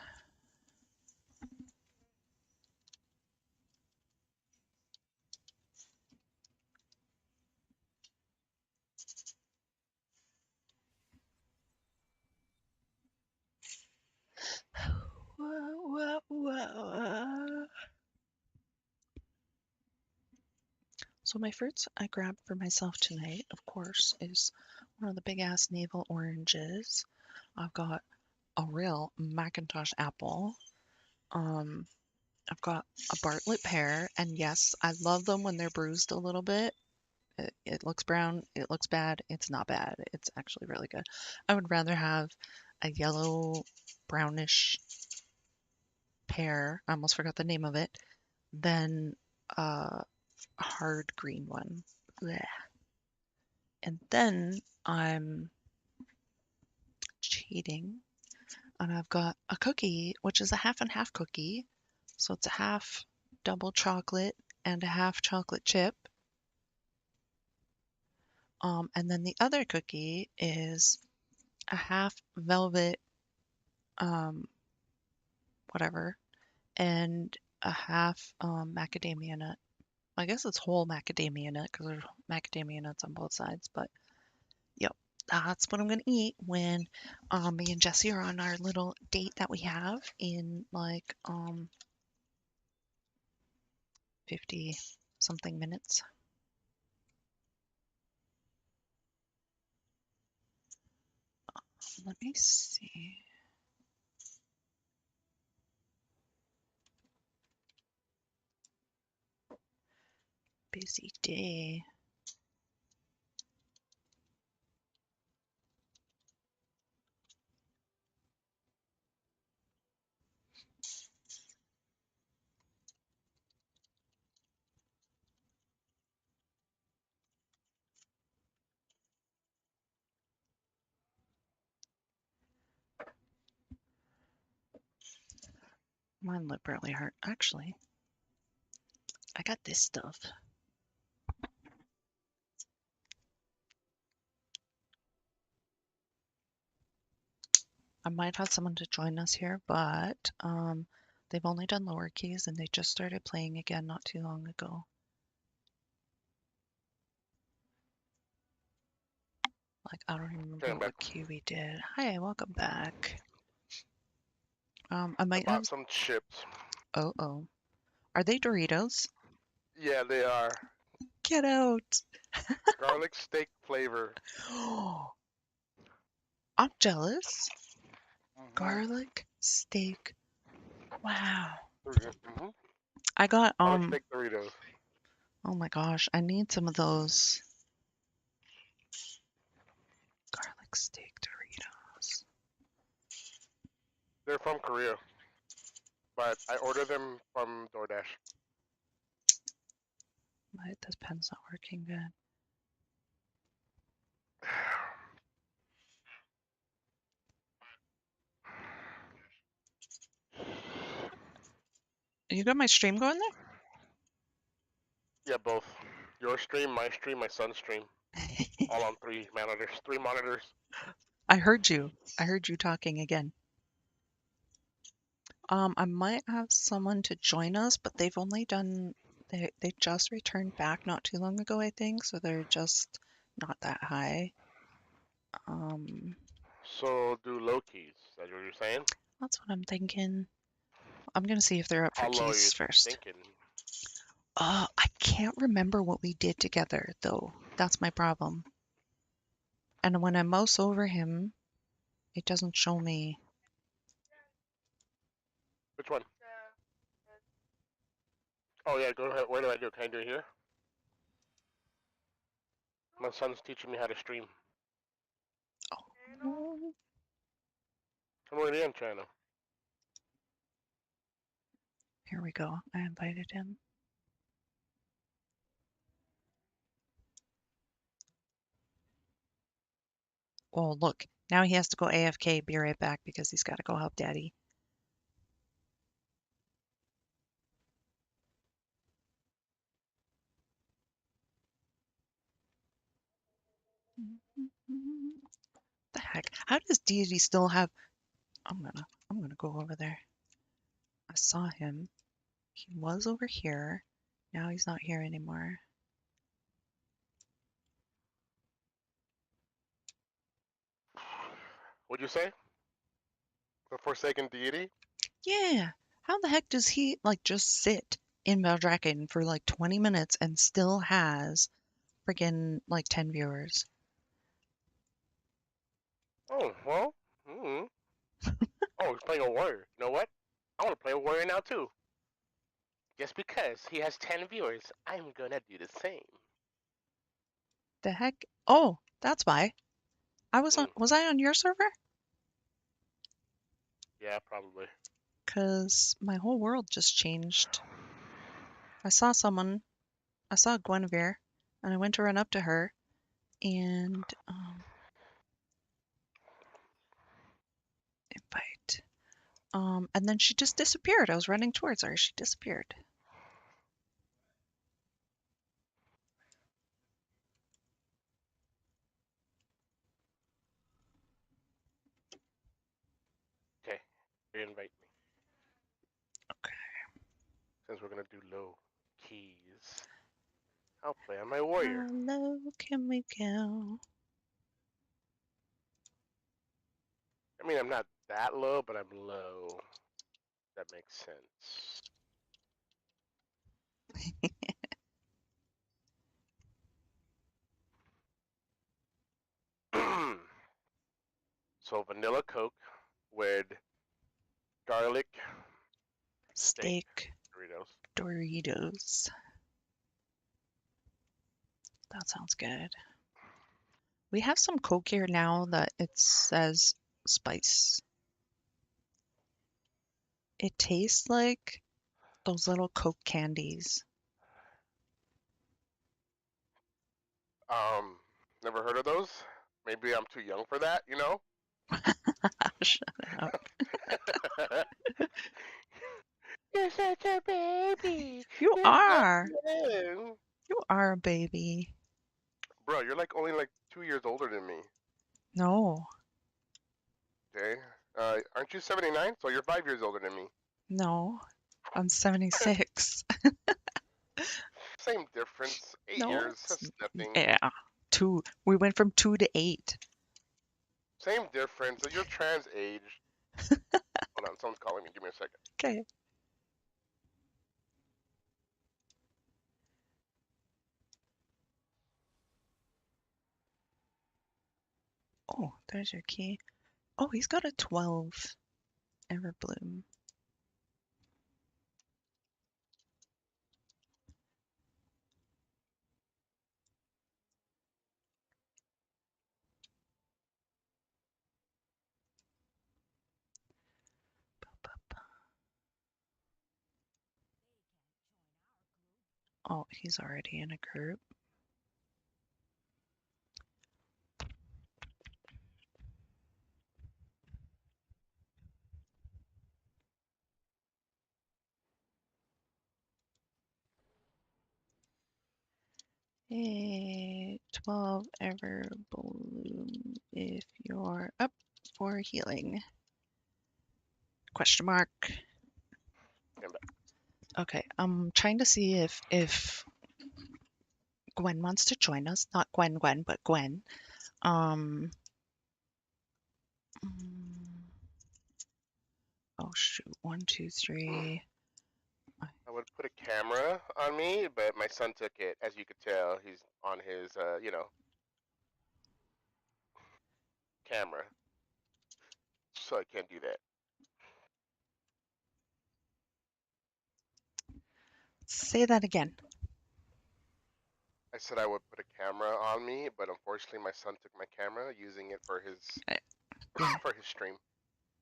Whoa, whoa, whoa. So my fruits I grabbed for myself tonight, of course, is one of the big ass navel oranges. I've got a real Macintosh apple. Um, I've got a Bartlett pear, and yes, I love them when they're bruised a little bit. It looks brown, it looks bad, it's not bad. It's actually really good. I would rather have a yellow brownish pear, I almost forgot the name of it, than a hard green one. Blech. And then I'm cheating, and I've got a cookie, which is a half and half cookie. So it's a half double chocolate and a half chocolate chip. And then the other cookie is a half velvet, um, whatever, and a half macadamia nut. I guess it's whole macadamia nut because there's macadamia nuts on both sides. But yep, that's what I'm gonna eat when me and Jesse are on our little date that we have in like 50 something minutes. Let me see. Busy day. My lip really hurt. Actually, I got this stuff. I might have someone to join us here, but they've only done lower keys and they just started playing again not too long ago. Like, I don't even remember Okay, I'm back. what key we did. Hi, welcome back. I I might have. bought some chips. Oh. Are they Doritos? Yeah, they are Get out. garlic steak flavor. I'm jealous. Mm-hmm. Garlic steak. Wow. Mm-hmm. I got, Garlic steak Doritos. oh my gosh, I need some of those garlic steak Doritos. They're from Korea, but I order them from DoorDash. This pen's not working good. You got my stream going Yeah, both. Your stream, my son's stream. there? All on three monitors. Three monitors. I heard you. I heard you talking again. I might have someone to join us, but they've only done they just returned back not too long ago, I think, so they're just not that high. Um, So do low keys. Is that what you're saying? that's what I'm thinking. I'm gonna see if they're up for How low are you keys first. thinking? I can't remember what we did together though. That's my problem. And when I mouse over him, it doesn't show me. Which one? Oh yeah, go ahead. Where do I do it? Can I do it here? My son's teaching me how to stream. Oh, I'm already in China. here we go. I invited him. Oh, look. Now he has to go AFK, be right back because he's got to go help daddy. The heck? How does deity still have I'm gonna go over there. I saw him. He was over here. Now he's not here anymore. What'd you say? The Forsaken Deity? Yeah. How the heck does he like just sit in Valdrakken for like 20 minutes and still has freaking like 10 viewers? Oh, well. Mm. Oh, he's playing a warrior. You know what? I want to play a warrior now, too. Just because he has 10 viewers, I'm gonna do the same. The heck? Oh, that's why. Hmm. Was I on your server? Yeah, probably. Because my whole world just changed. I saw Guinevere, and I went to run up to her, and invite. And then she just disappeared. I was running towards her. She disappeared. Okay, reinvite me. Okay. Since we're gonna do low keys, I'll play on my warrior. How low can we go? I mean, I'm not that low, but I'm low. That makes sense. So vanilla Coke with garlic steak Steak Doritos. Doritos. That sounds good. We have some Coke here now that it says spice. It tastes like those little Coke candies. Never heard of those. Maybe I'm too young for that, you know? Shut up. You're such a baby. You You're are. young. You are a baby. Bro, you're like only like 2 years older than me. No, Okay. Aren't you 79? So you're 5 years older than me. no. I'm 76. Same difference. 8 No, years. That's nothing. yeah. Two. We went from 2 to 8. Same difference. You're trans age. Hold on, someone's calling me. Give me a second. Okay. Oh, there's your key. Oh, he's got a 12 Everbloom. Oh, he's already in a group. Hey, 12 Everbloom if you're up for healing. Question mark. Stand back. Okay, I'm trying to see if Gwen wants to join us. Not Gwen, but Gwen. Um. Oh shoot! 1, 2, 3. I would put a camera on me, but my son took it. As you could tell, he's on his, camera. So I can't do that. Say that again. I said I would put a camera on me, but unfortunately my son took my camera, using it for his Yeah. for his stream.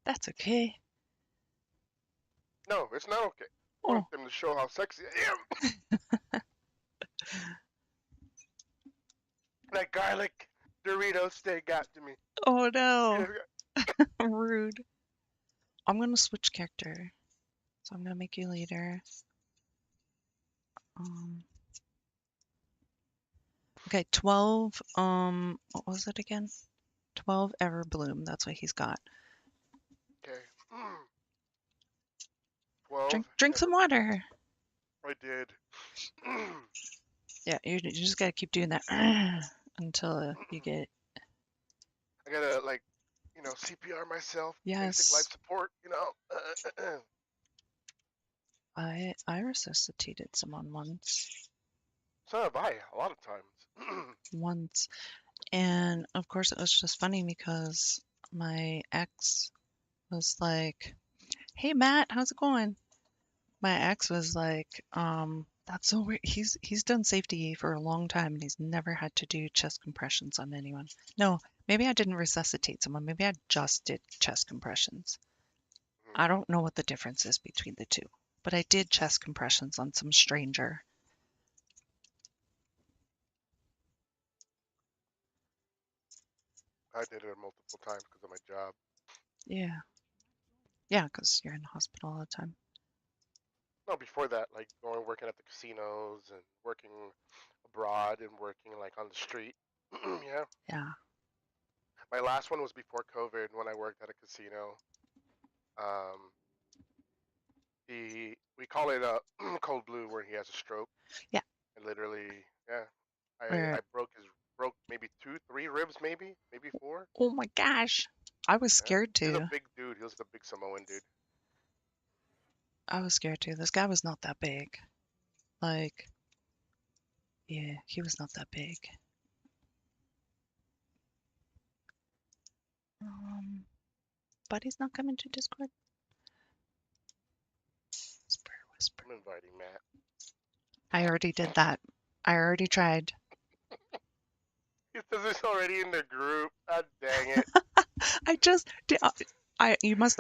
That's okay. No, it's not okay. I Oh, want them to show how sexy I am. That garlic Dorito steak got to me. oh no. Rude. I'm gonna switch character. So I'm gonna make you leader. Okay, 12, what was it again? 12 Everbloom, that's what he's got. Okay. 12. Drink some water. I did. Yeah, you just gotta keep doing that until you get. I gotta CPR myself. Basic life Yes, support. I resuscitated someone once. So have I a lot of times. Once, and of course it was just funny because my ex was like, "Hey Matt, how's it going?" My ex was like, "That's so weird. He's done safety for a long time and he's never had to do chest compressions on anyone." No, maybe I didn't resuscitate someone. Maybe I just did chest compressions. I don't know what the difference is between the two, but I did chest compressions on some stranger. I did it multiple times because of my job. Yeah. Yeah, because you're in the hospital all the time. No, before that, like going working at the casinos and working abroad and working like on the street. Yeah. Yeah. My last one was before COVID when I worked at a casino. Um, we call it a cold blue where he has a stroke. Yeah. And literally, yeah, I Where, broke maybe two, three ribs, maybe four. oh my gosh. I was Yeah. scared He's a too. big dude. He was a big Samoan dude. I was scared too. This guy was not that big. Like, yeah, he was not that big. Buddy's not coming to Discord. Whisper, whisper. I'm inviting Matt. I already did that. I already tried. He says it's already in the group. God dang it. I just did. You must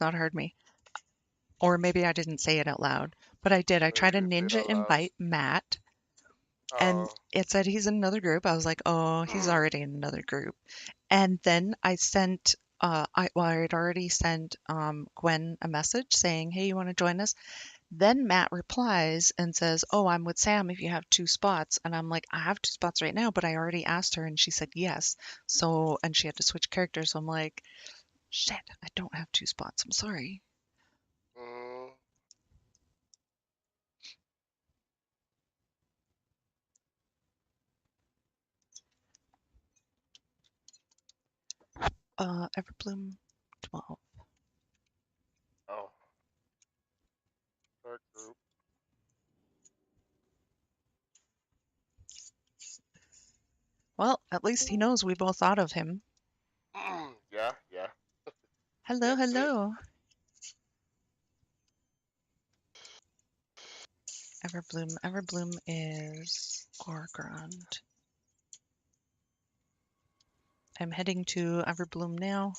not heard me, or maybe I didn't say it out loud. But I did. I Maybe tried to you didn't say it ninja out loud. invite Matt, and Oh. it said he's in another group. I was like, oh, he's already in another group. And then I sent. I had already sent Gwen a message saying, "Hey, you want to join us?" Then Matt replies and says, "Oh, I'm with Sam if you have two spots." And I'm like, "I have two spots right now, but I already asked her and she said yes." So, and she had to switch characters. So I'm like, shit, I don't have two spots. I'm sorry. Mm, Everbloom 12. oh. Start group. Well, at least he knows we both thought of him. Yeah, yeah. Hello, That's it. hello. Everbloom. Everbloom is Gorgrond. I'm heading to Everbloom now.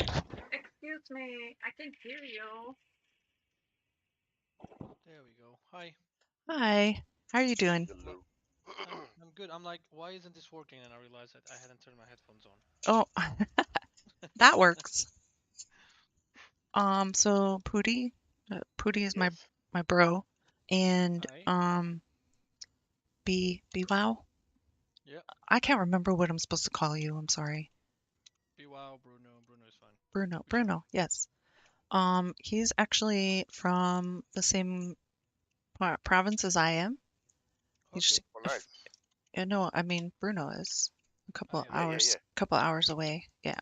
Excuse me, I can hear you. There we go. Hi. Hi, how are you doing? Hello. I'm good. I'm like, why isn't this working? And I realized that I hadn't turned my headphones on. Oh, that works. So Pooty is my Yes. my bro, and Hi. B Wow. Yep. I can't remember what I'm supposed to call you. I'm sorry. Wow, Bruno. Bruno is fine. Bruno. For sure. Bruno. Yes. He's actually from the same province as I am. He's Okay. just, Oh, nice. no, I mean Bruno is a I am. Yeah, yeah, yeah. couple hours away. Yeah.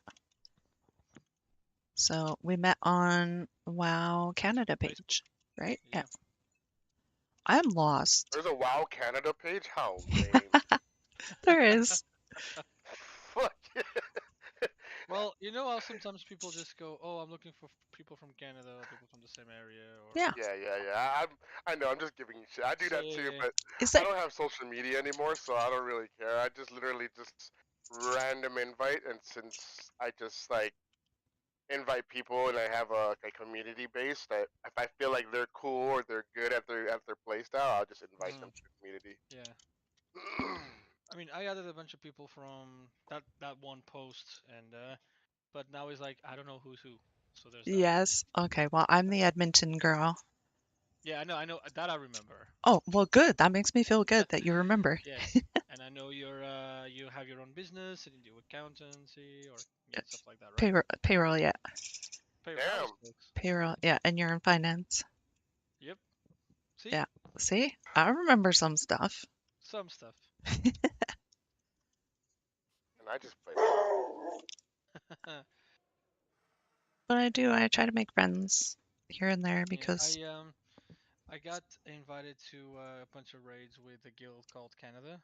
So we met on WoW Canada Facebook. page, right? Yeah. Yeah. I'm lost. There's a WoW Canada page? How lame. There is. Fuck. Well, you know how sometimes people just go, "Oh, I'm looking for people from Canada, or people from the same area," or Yeah. Yeah, yeah, yeah. I know. I'm just giving you shit. I do so that too, but Is I that don't have social media anymore, so I don't really care. I just literally just random invite, and since I just like invite people and I have a community base that if I feel like they're cool or they're good at their play style, I'll just invite them Mhm. to the community. Yeah. I mean, I added a bunch of people from that one post, and but now it's like I don't know who's who. So there's that. yes? Okay, well, I'm the Edmonton girl. Yeah, I know that I remember. Oh, well, good. That makes me feel good that you remember. Yes, and I know you have your own business and you do accountancy or yeah, stuff like that, right? Payroll, yeah. Payroll, nice Damn. folks. Payroll, yeah. And you're in finance. Yep. See, Yeah. See? I remember some stuff. some stuff. And I just play. But I do. I try to make friends here and there Yeah, because, I got invited to a bunch of raids with a guild called Canada.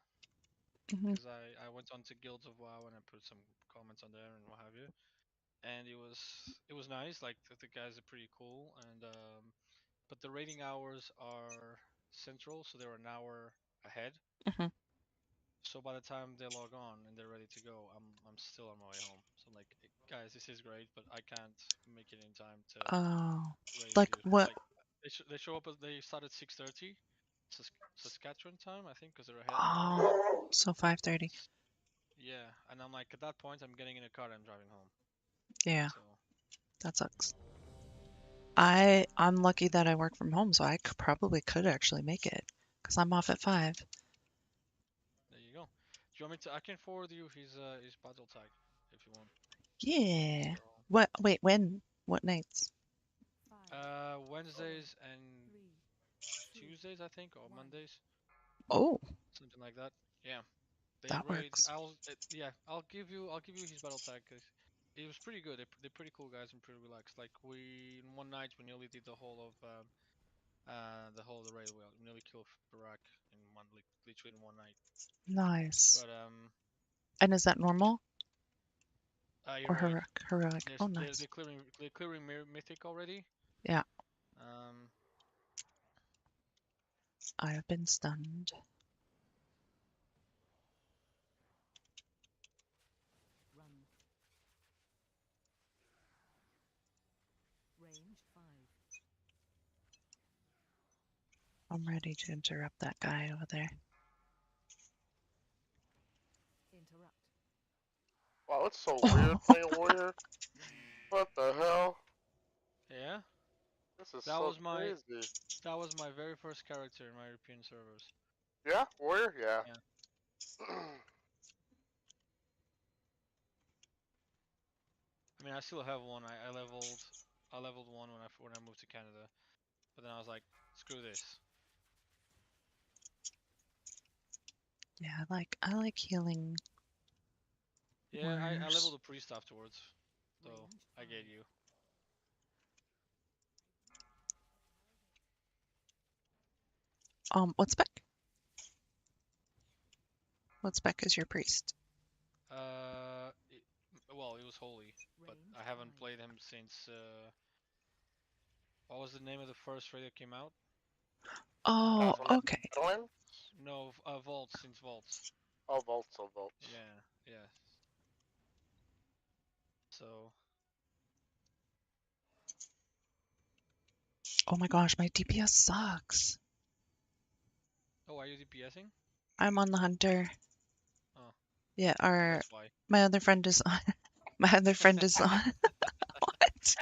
Mhm. because I went on to Guilds of WoW and I put some comments on there and what have you. And it was nice. Like the guys are pretty cool, and but the raiding hours are central, so they're an hour ahead. Mhm. So by the time they log on and they're ready to go, I'm still on my way home. So I'm like, guys, this is great, but I can't make it in time to Oh, raid with like you. what? Like they show up. They start at 6:30, Saskatchewan time, I think, because they're ahead an hour ahead. Oh, so 5:30. Yeah, and I'm like, at that point, I'm getting in a car and I'm driving home. Yeah, So that sucks. I'm lucky that I work from home, so I probably could actually make it because I'm off at 5. there you go. Do you want me to? I can forward you his battle tag if you want. Yeah. So What? Wait, when? What nights? 5, Wednesdays and 3, 2, Tuesdays, I think, or 1. Mondays, Oh, something like that. Yeah, they that raid. works. Yeah, I'll give you his battle tag because it was pretty good. They're pretty cool guys and pretty relaxed. Like we in one night we nearly did the whole of the raid. We nearly killed Barak in one literally in one night. Nice. But And is that normal or heroic. heroic? Heroic. Oh, nice. They're clearing mythic already. Yeah, Um, I have been stunned. Run. Range 5. I'm ready to interrupt that guy over there. Interrupt. Wow, it's so weird playing warrior. What the hell? yeah, This is that so was my crazy. that was my very first character in my European servers. Yeah, warrior. Yeah. Yeah. I mean, I still have one. I leveled one when I moved to Canada, but then I was like, screw this. Yeah, I like healing Yeah, I leveled warriors. a priest afterwards, so Range I 5. get you. What spec? What spec is your priest? Well, it was holy, but Range I haven't 5. played him since what was the name of the first raid that came out? Oh, Last one, okay. Shadowlands? No, Vaults since Vaults. Oh, vaults, oh, vaults. Yeah, yeah. So, Oh my gosh, my DPS sucks. oh, are you DPSing? I'm on the hunter. Oh, Yeah, oh, our that's why. my other friend is on. My other friend is on. What?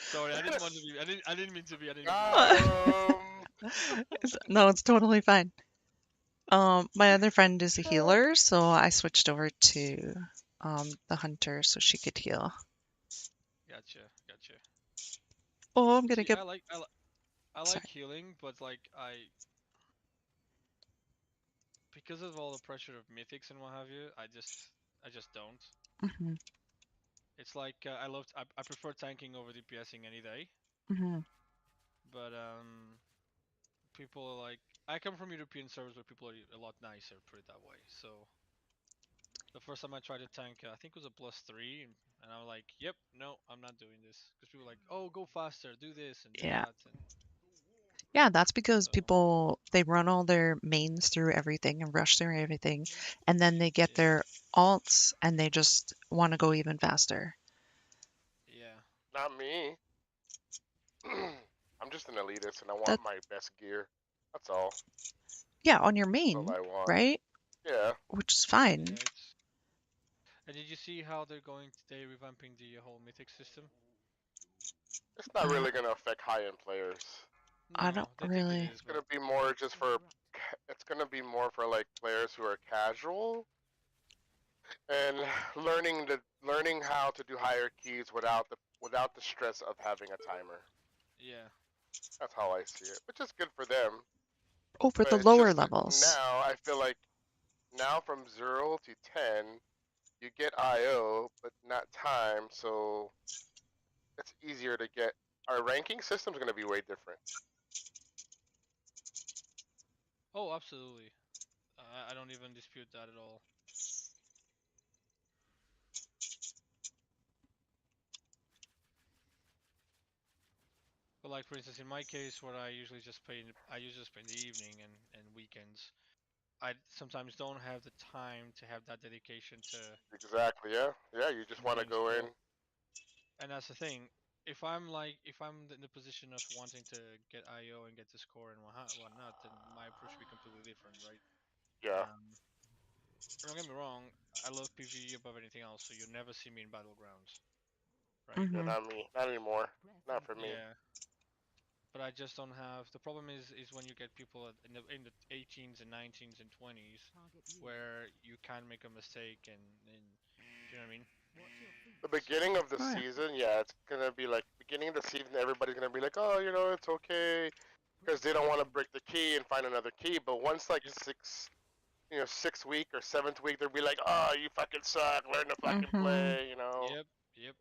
Sorry, I didn't want to be. I didn't mean to be. I didn't mean to be Got rude. No, it's totally fine. My other friend is a healer, so I switched over to the hunter so she could heal. Gotcha, gotcha. Oh, I'm gonna See, get. I Sorry. like healing, but like because of all the pressure of mythics and what have you, I just don't. Mhm. It's like I prefer tanking over DPSing any day, Mhm. but people are like I come from European servers where people are a lot nicer, put it that way. So the first time I tried to tank, I think it was a +3, and I was like, "Yep, no, I'm not doing this." Because people were like, "Oh, go faster, do this and do Yeah. that," and Yeah, that's because so people they run all their mains through everything and rush through everything, and then they get yeah, their alts and they just want to go even faster. yeah, Not me. I'm just an elitist and I That want my best gear. That's all. yeah, on your That's all main, I want. right? Yeah. Which is fine. yeah. It's and did you see how they're revamping the whole mythic system? It's not Uh, really gonna affect high-end players. I don't No, they think it really. is, It's but gonna be more just for. Interrupt. It's gonna be more for like players who are casual and learning how to do higher keys without the stress of having a timer. yeah, That's how I see it, which is good for them. Oh, for But the it's lower just levels. now I feel like now from 0 to 10 you get IO but not time, so it's easier to get. Our ranking system's gonna be way different. Oh, absolutely. I don't even dispute that at all. But like for instance, in my case, where I usually just spend the evening and weekends. I sometimes don't have the time to have that dedication Exactly. Yeah. Yeah. You just to the want to game. go in. And that's the thing. If I'm in the position of wanting to get IO and get the score and whatnot, then my approach would be completely different, right? Yeah. Um, don't get me wrong. I love PvE above anything else, so you'll never see me in battlegrounds, right? Yeah. Mm-hmm. Not me. Not anymore. Breath Not for me. incoming. Yeah. But I just don't have. The problem is when you get people in the 18s and 19s and 20s, Target you. where you can make a mistake and do you know what I mean? Watch your feet. The beginning of the Oh, yeah. season, yeah, it's gonna be like beginning of the season. Everybody's gonna be like, oh, it's okay, because they don't want to break the key and find another key. But once like Yep. 6th week or 7th week, they'll be like, oh, you fucking suck. Learn to fucking Mm-hmm. play. Yep. Yep.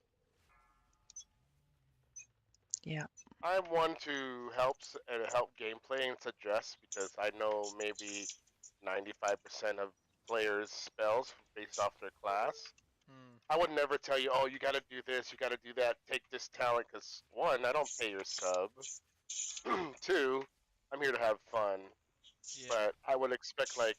Yeah. I'm one to help gameplay and suggest because I know maybe 95% of players' spells based off their class. Hmm. I would never tell you, oh, you got to do this, you got to do that, take this talent, because one, I don't pay your sub. Two, I'm here to have fun, Yeah. but I would expect like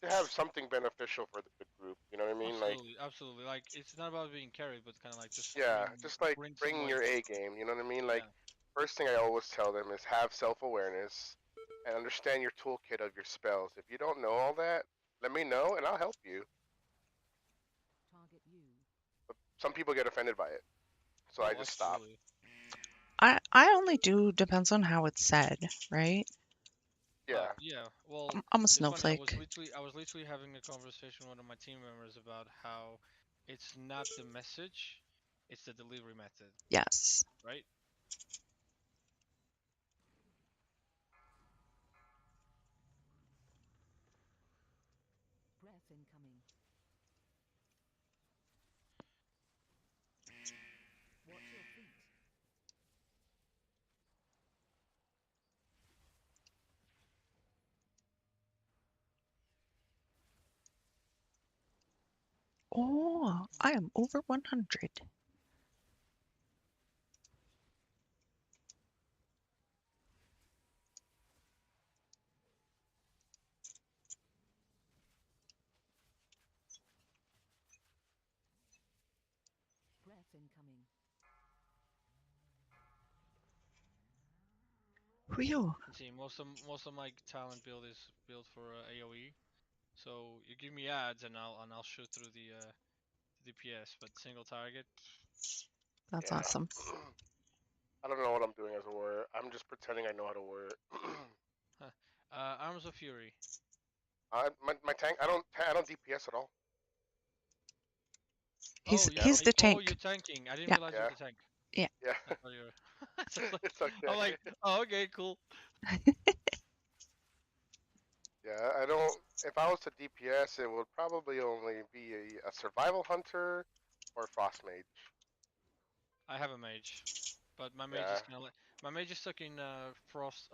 to have something beneficial for the good group. You know what I mean? Like, Absolutely. Absolutely. Like it's not about being carried, but kind of like just yeah, just like bring bringing somewhere. your A game. You know what I mean? Like, Yeah. first thing I always tell them is have self-awareness and understand your toolkit of your spells. If you don't know all that, let me know and I'll help you. Target you. But some people get offended by it, so I Oh, just stop. absolutely. I only do depends on how it's said, right? Yeah. Yeah. Well, I'm a it's funny. snowflake. I was literally having a conversation with one of my team members about how it's not the message, it's the delivery method, Yes. right? Breath incoming. Watch your feet. Oh, I am over 100. Breath incoming. Whew. See, most of my talent build is built for AOE. So you give me ads and I'll shoot through the DPS, but single target. That's Yeah. awesome. I don't know what I'm doing as a warrior. I'm just pretending I know how to warrior. Huh. Arms of Fury. My tank, I don't DPS at all. Oh, He's you Yeah, I don't. he's the oh, tank. you're tanking. I didn't Yeah. realize you Yeah, were the tank. Yeah. yeah. I thought you were. So it's like- It's okay. I'm like, oh, okay, cool. Yeah, I don't. If I was to DPS, it would probably only be a survival hunter or frost mage. I have a mage, but my mage Yeah, is kind of like my mage is stuck in Frost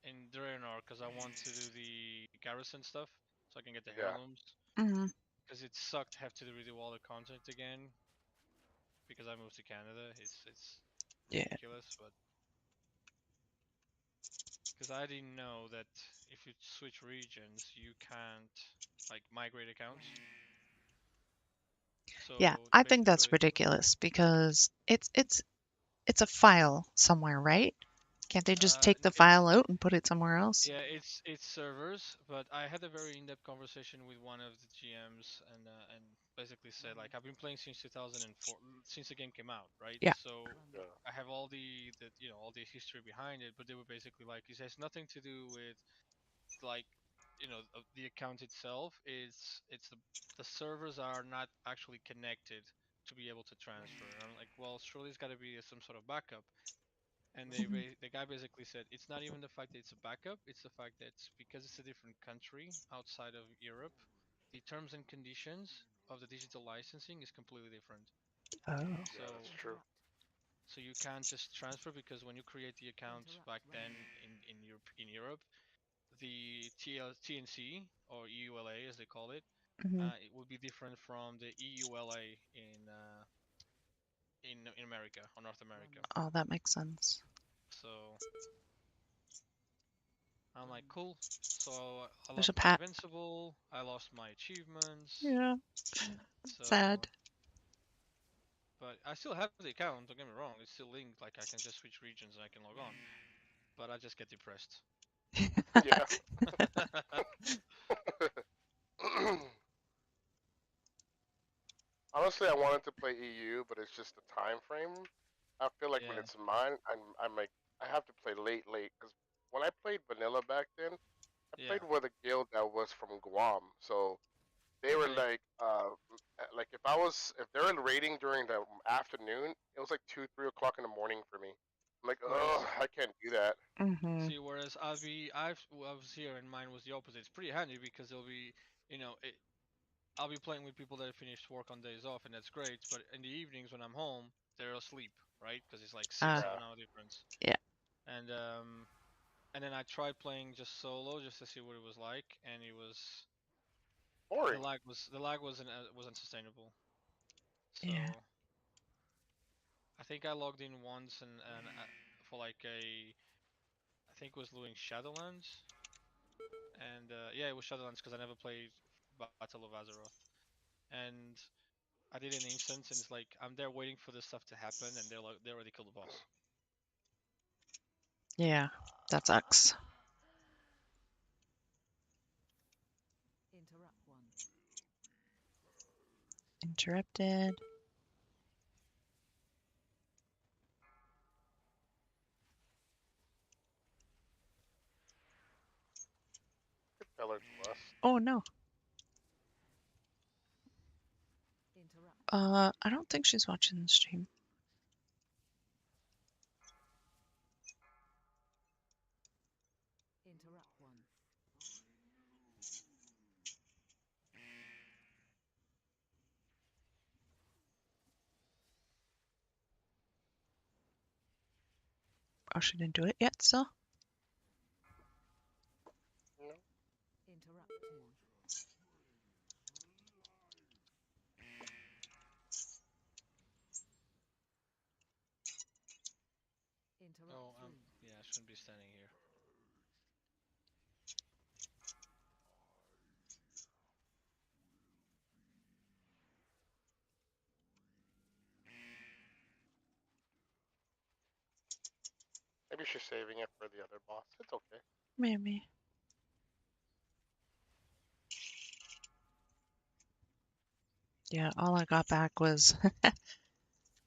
in Draenor because I want to do the garrison stuff so I can get the yeah. heirlooms. Hmm. Because it sucked to have to redo all the content again because I moved to Canada. It's Yeah. ridiculous, but because I didn't know that if you switch regions, you can't like migrate accounts. Yeah. So I think that's basically, ridiculous because it's a file somewhere, right? Can't they just take the it's file out and put it somewhere else? yeah, it's servers. But I had a very in-depth conversation with one of the GMs and basically said like I've been playing since 2004, since the game came out, right? Yeah. So Run. Yeah. I have all the all the history behind it, but they were basically like it has nothing to do with like the account itself. It's the servers are not actually connected to be able to transfer. And I'm like, well, surely it's got to be some sort of backup. And Mhm. the guy basically said it's not even the fact that it's a backup; it's the fact that because it's a different country outside of Europe, the terms and conditions of the digital licensing is completely different. Oh. Yeah, that's So true. Interrupt. so you can't just transfer because when you create the account Interrupt. back Run. then in Europe, the TNC or EULA as they call it, Hmm. it would be different from the EULA in America or North America. Oh, that makes sense. So I'm like, cool. So I There's lost a my pat. invincible. I lost my achievements. Yeah, So, sad. but I still have the account. Don't get me wrong. It's still linked. Like I can just switch regions and I can log on. But I just get depressed. Yeah. Honestly, I wanted to play EU, but it's just the time frame. I feel like when Yeah. it's mine, I'm like I have to play late because when I played vanilla back then, I Yeah. played with a guild that was from Guam, so they were Okay. like if they were raiding during the afternoon, it was like 2, 3 o'clock in the morning for me. I'm like, Whereas, oh, I can't do that. Hmm. see, whereas I was here and mine was the opposite. It's pretty handy because it'll be, you know, I'll be playing with people that have finished work on days off, and that's great. But in the evenings when I'm home, they're asleep, right? Because it's like six, Ah, Yeah, 7 hour difference. yeah. And then I tried playing just solo just to see what it was like, and it was boring. the lag was unsustainable. So Yeah. I think I logged in once and for like I think it was doing Shadowlands, and yeah, it was Shadowlands because I never played Battle of Azeroth, and I did an instance, and it's like I'm there waiting for this stuff to happen, and they already killed the boss. Yeah, that sucks. Interrupt one. Interrupted. Tell her to us. Oh no. Interrupt. I don't think she's watching the stream. Interrupt one. Oh, she didn't do it yet, still? No. Interrupt two. Interrupt Oh, three. yeah, I shouldn't be standing here. Maybe she's saving it for the other boss. It's okay. Maybe. Yeah, all I got back was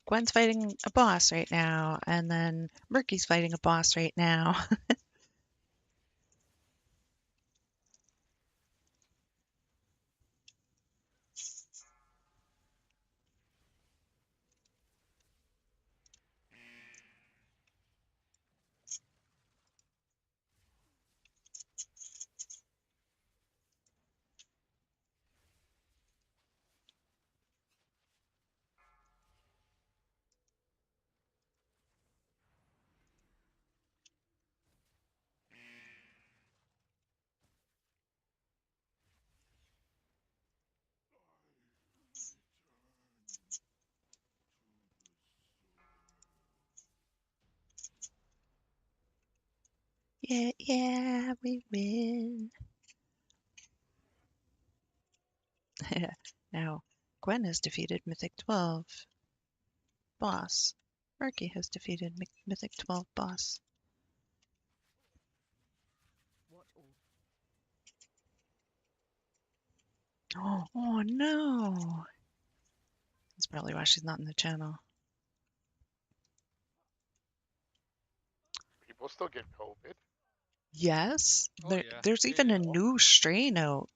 Gwen's fighting a boss right now, and then Murky's fighting a boss right now. Yeah, yeah, we win. Now, Gwen has defeated Mythic 12 boss. Murky has defeated Mythic 12 boss. Watch all. Oh no! That's probably why she's not in the channel. People still get COVID. Yes, Oh yeah, there's yeah, even yeah. a new strain out.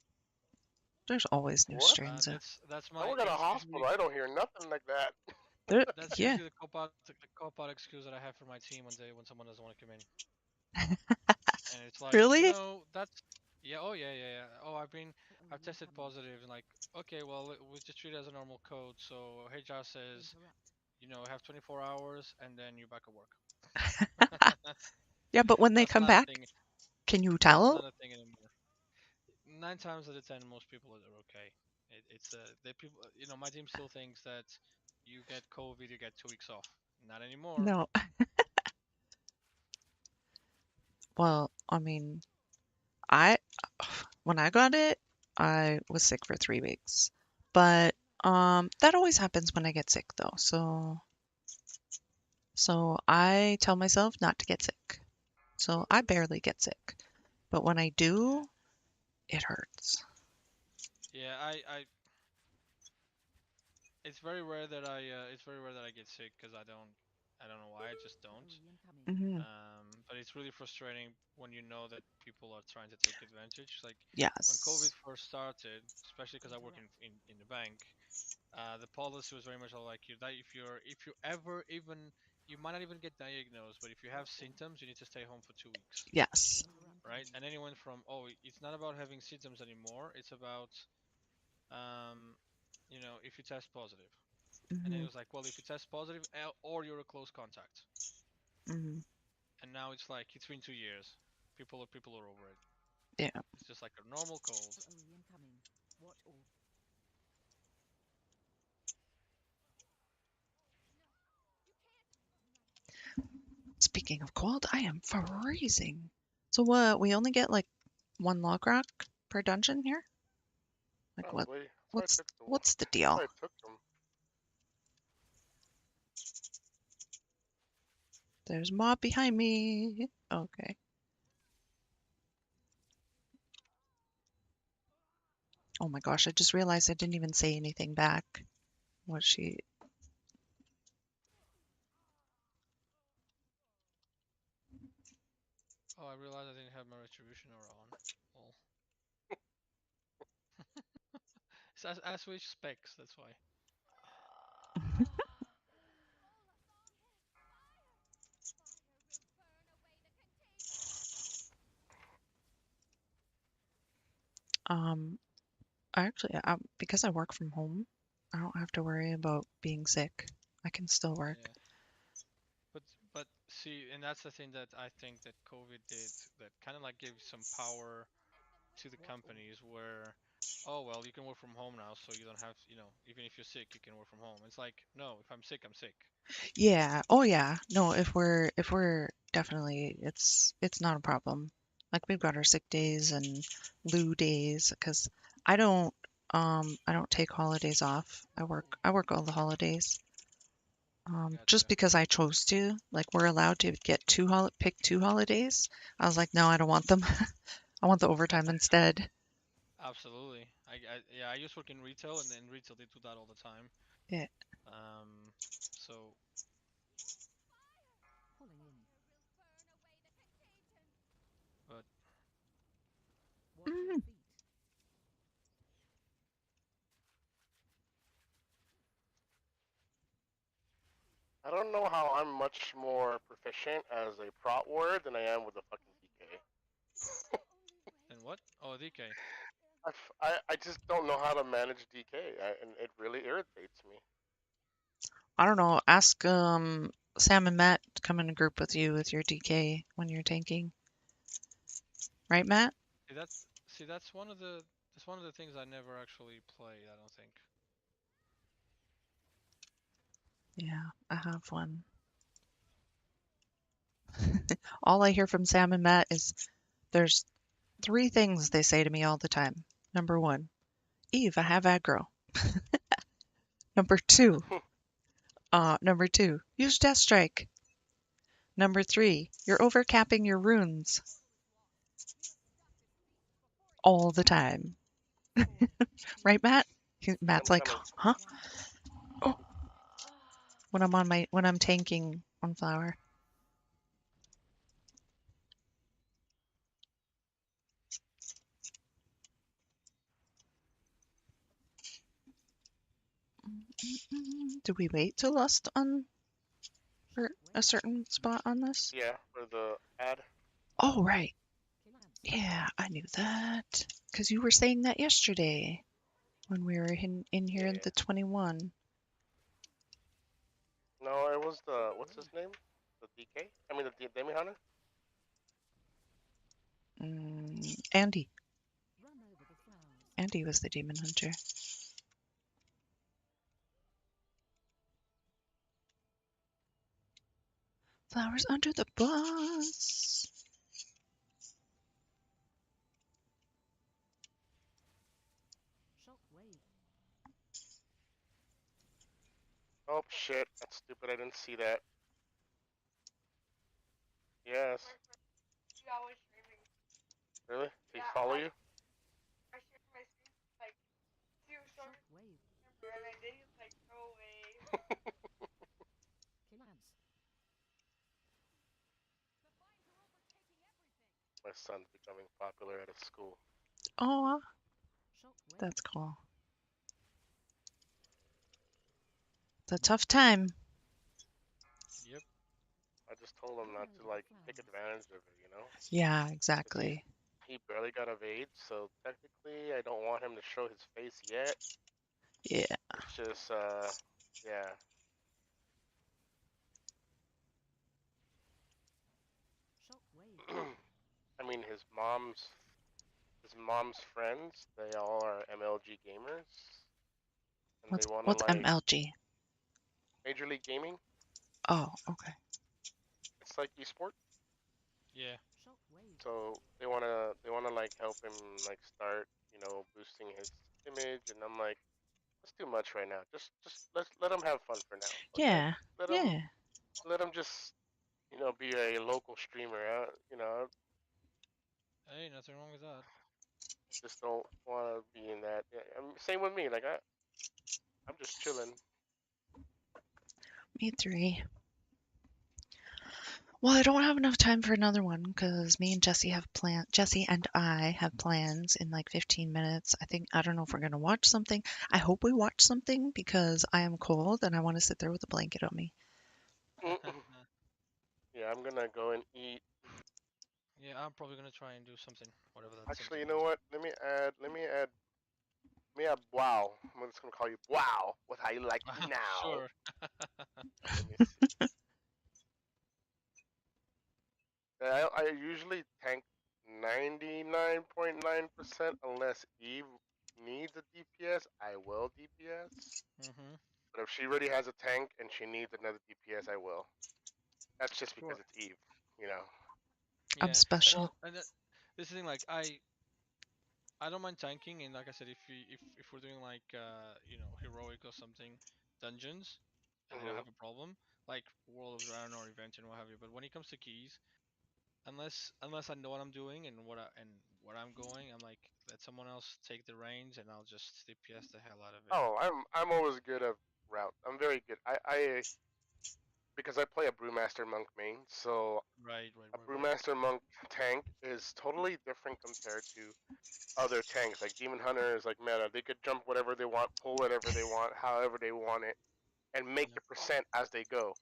There's always new What? strains out. That's I my work at a that's hospital. usually I don't hear nothing like that. There, that's yeah. usually the cop out excuse that I have for my team when someone doesn't want to come in. And it's like, Really? that's yeah, oh yeah, yeah, yeah. Oh, Put a I've ring tested coming. positive, and like, okay, well, we just treat it as a normal code. So HR says, Interrupt. have 24 hours, and then you're back at work. Yeah, but when they That's come another back, thing. Can you That's tell? not a thing anymore. 9 times out of 10, most people are okay. It's the people. My team still thinks that you get COVID, you get 2 weeks off. Not anymore. No. Well, I mean, I when I got it, I was sick for 3 weeks. But that always happens when I get sick though. So I tell myself not to get sick. So I barely get sick. But when I do, it hurts. Yeah, it's very rare that I get sick because I don't know why, I just don't. Incoming. Hmm. But it's really frustrating when you know that people are trying to take advantage. Like when COVID Yes. first started, especially because I work in the bank, the policy was very much all like you that if you ever even you might not even get diagnosed, but if you have symptoms, you need to stay home for 2 weeks, Yes. right? And then it went from it's not about having symptoms anymore, it's about if you test positive. And then Hmm. it was like, well, if you test positive or you're a close contact. Hmm. And now it's like it's been 2 years. People are over it. Yeah. It's just like a normal cold. OE incoming. Watch all. Speaking of cold, I am freezing. So what? We only get like one log rock per dungeon here? Like what? Probably. That's why I What's took the. what's the That's deal? why I took them. There's a mob behind me. Okay. Oh my gosh, I just realized I didn't even say anything back. What she Oh, I realized I didn't have my retribution aura on. Well, it's as switch specs. That's why. um I actually because I work from home, I don't have to worry about being sick. I can still work. Yeah. But but see, and that's the thing that I think that COVID did that kind of like gave some power to the companies where, oh well, you can work from home now, so you don't have, even if you're sick, you can work from home. It's like, no, if I'm sick, I'm sick. Yeah. Oh yeah. No, if we're definitely it's not a problem. Like we've got our sick days and loo days because I don't take holidays off. I work all the holidays. Just Gotcha. because I chose to. Like we're allowed to get pick two holidays. I was like, no, I don't want them. I want the overtime instead. Absolutely. Yeah, I used to work in retail, and in retail they do that all the time. Yeah. So Pulling in. but Watch your Mm, feet. I don't know how I'm much more proficient as a prot warrior than I am with a fucking DK. then what? Oh, DK. I just don't know how to manage DK, and it really irritates me. I don't know. Ask Sam and Matt to come in a group with you with your DK when you're tanking. Right, Matt? See, that's one of the things I never actually played, I don't think. Yeah, I have one. All I hear from Sam and Matt is there's three things they say to me all the time. Number one, Eve, I have aggro. Number two, use Death Strike. Number three, you're overcapping your runes all the time. Right, Matt? I'm Matt's like, coming. huh? Oh, when I'm tanking on flower. Did we wait till lust on for a certain spot on this? Yeah, for the ad. Oh, right. Cancel. Yeah, I knew that. Because you were saying that yesterday when we were in here in Yeah. the 21. No, it was the what's his Ready. name? The DK. I mean the Demi Hunter. Andy. Run over the flowers. Andy was the demon hunter. Flowers under the bus. Shockwave. Oh shit, that's stupid. I didn't see that. Yes. Really? Did he follow you? Shockwave. Kilabs. My son's becoming popular at his school. Oh, Shockwave. that's cool. It's a tough time. Yep. I just told him not to like take advantage of it, you know? Yeah, exactly. He barely got of age, so technically I don't want him to show his face yet. Yeah. It's just yeah. Shockwave. I mean his mom's friends, they all are MLG gamers. And they wanna What's like MLG? Major League Gaming. Oh, okay. It's like esport. Yeah. Shockwave. So they wanna like help him like start, you know, boosting his image, and I'm like, that's too much right now. Just let him have fun for now. Okay, Yeah. let him Yeah. let him just, you know, be a local streamer. You know, Hey, nothing wrong with that. just don't want to be in that. Yeah, same with me. Like I'm just chilling. Me three. Well, I don't have enough time for another one because me and Jesse have plan. Jesse and I have plans in like 15 minutes. I don't know if we're gonna watch something. I hope we watch something because I am cold and I want to sit there with a blanket on me. Yeah, I'm gonna go and eat. Yeah, I'm probably gonna try and do something, whatever that Actually, something you know is. what? Let me add. Wow. I'm just gonna call you Wow. What how you like me now? Sure. Let me see. I usually tank 99.9% unless Eve needs a DPS, I will DPS. Mhm. But if she already has a tank and she needs another DPS, I will. That's just because Sure. it's Eve, you know. I'm Yeah. special. Well, and this thing, like I don't mind tanking, and like I said, if we're doing like you know, heroic or something, dungeons, and I don't Mhm. have a problem, like World of Dragon or event and what have you. But when it comes to keys, unless I know what I'm doing and where I'm going, I'm like, let someone else take the reins, and I'll just DPS the hell out of it. Oh, I'm always good at route. I'm very good. I because I play a Brewmaster Monk main, so Right, right, a right, right. Brewmaster Monk tank is totally different compared to other tanks. Like Demon Hunter is like meta. They could jump whatever they want, pull whatever they want, however they want it, and make Yeah. the percent as they go.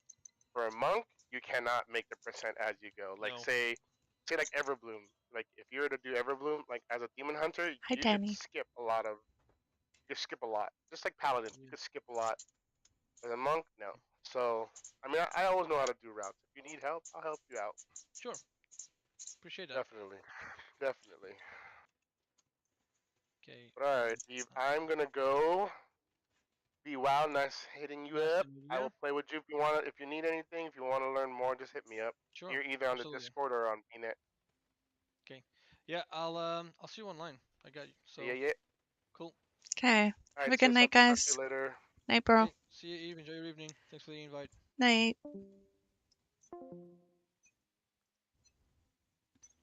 For a monk, you cannot make the percent as you go. Like No. say like Everbloom. Like if you were to do Everbloom, like as a demon hunter, Hi, you could Danny. skip a lot of. You skip a lot, just like paladin. You Yeah. could skip a lot. As a monk, no. So I mean, I always know how to do routes. If you need help, I'll help you out. Sure. Appreciate that. Definitely, definitely. Okay. But all right, Eve, I'm gonna go. Be wow, nice hitting you Nice up. to meet I you. will play with you if you want. If you need anything, if you want to learn more, just hit me up. Sure. You're either on the Absolutely. Discord or on BNet. Okay. Yeah, I'll see you online. I got you. Yeah, So yeah. cool. Okay. All Have right, a good sis. I'll night, talk to guys. you later. Night, bro. Okay. See you, Eve. Enjoy your evening. Thanks for the invite. Night.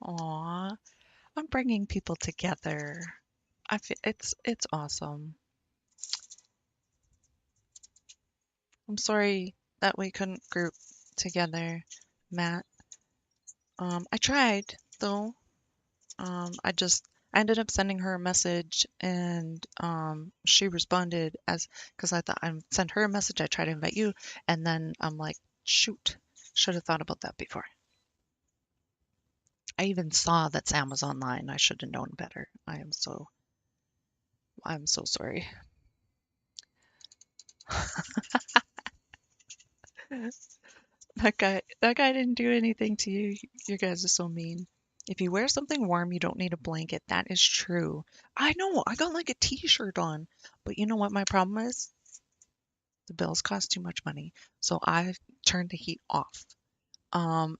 Aw, I'm bringing people together. It's awesome. I'm sorry that we couldn't group together, Matt. I tried though. I ended up sending her a message and she responded as because I thought I sent her a message, I tried to invite you, and then I'm like, shoot, should have thought about that before. I even saw that Sam was online. I should have known better. I'm so sorry. That guy didn't do anything to you. You guys are so mean. If you wear something warm, you don't need a blanket. That is true. I know, I got like a t-shirt on. But you know what my problem is? The bills cost too much money. So I turned the heat off. And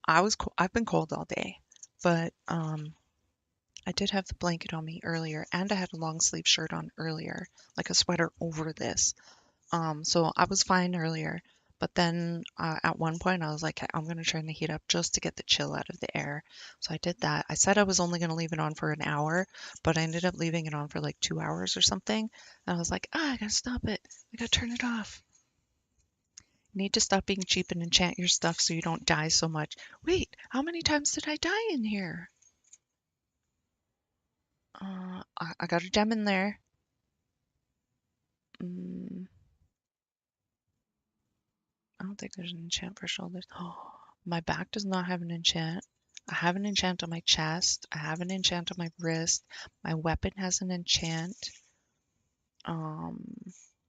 I've been cold all day, but I did have the blanket on me earlier, and I had a long sleeve shirt on earlier, like a sweater over this. So I was fine earlier, but then at one point I was like, I'm gonna turn the heat up just to get the chill out of the air. So I did that. I said I was only gonna leave it on for an hour, but I ended up leaving it on for like 2 hours or something. And I was like, I gotta stop it. I gotta turn it off. You need to stop being cheap and enchant your stuff so you don't die so much. Wait, how many times did I die in here? I got a gem in there. Mm, I don't think there's an enchant for shoulders. Oh, my back does not have an enchant. I have an enchant on my chest. I have an enchant on my wrist. My weapon has an enchant. Um,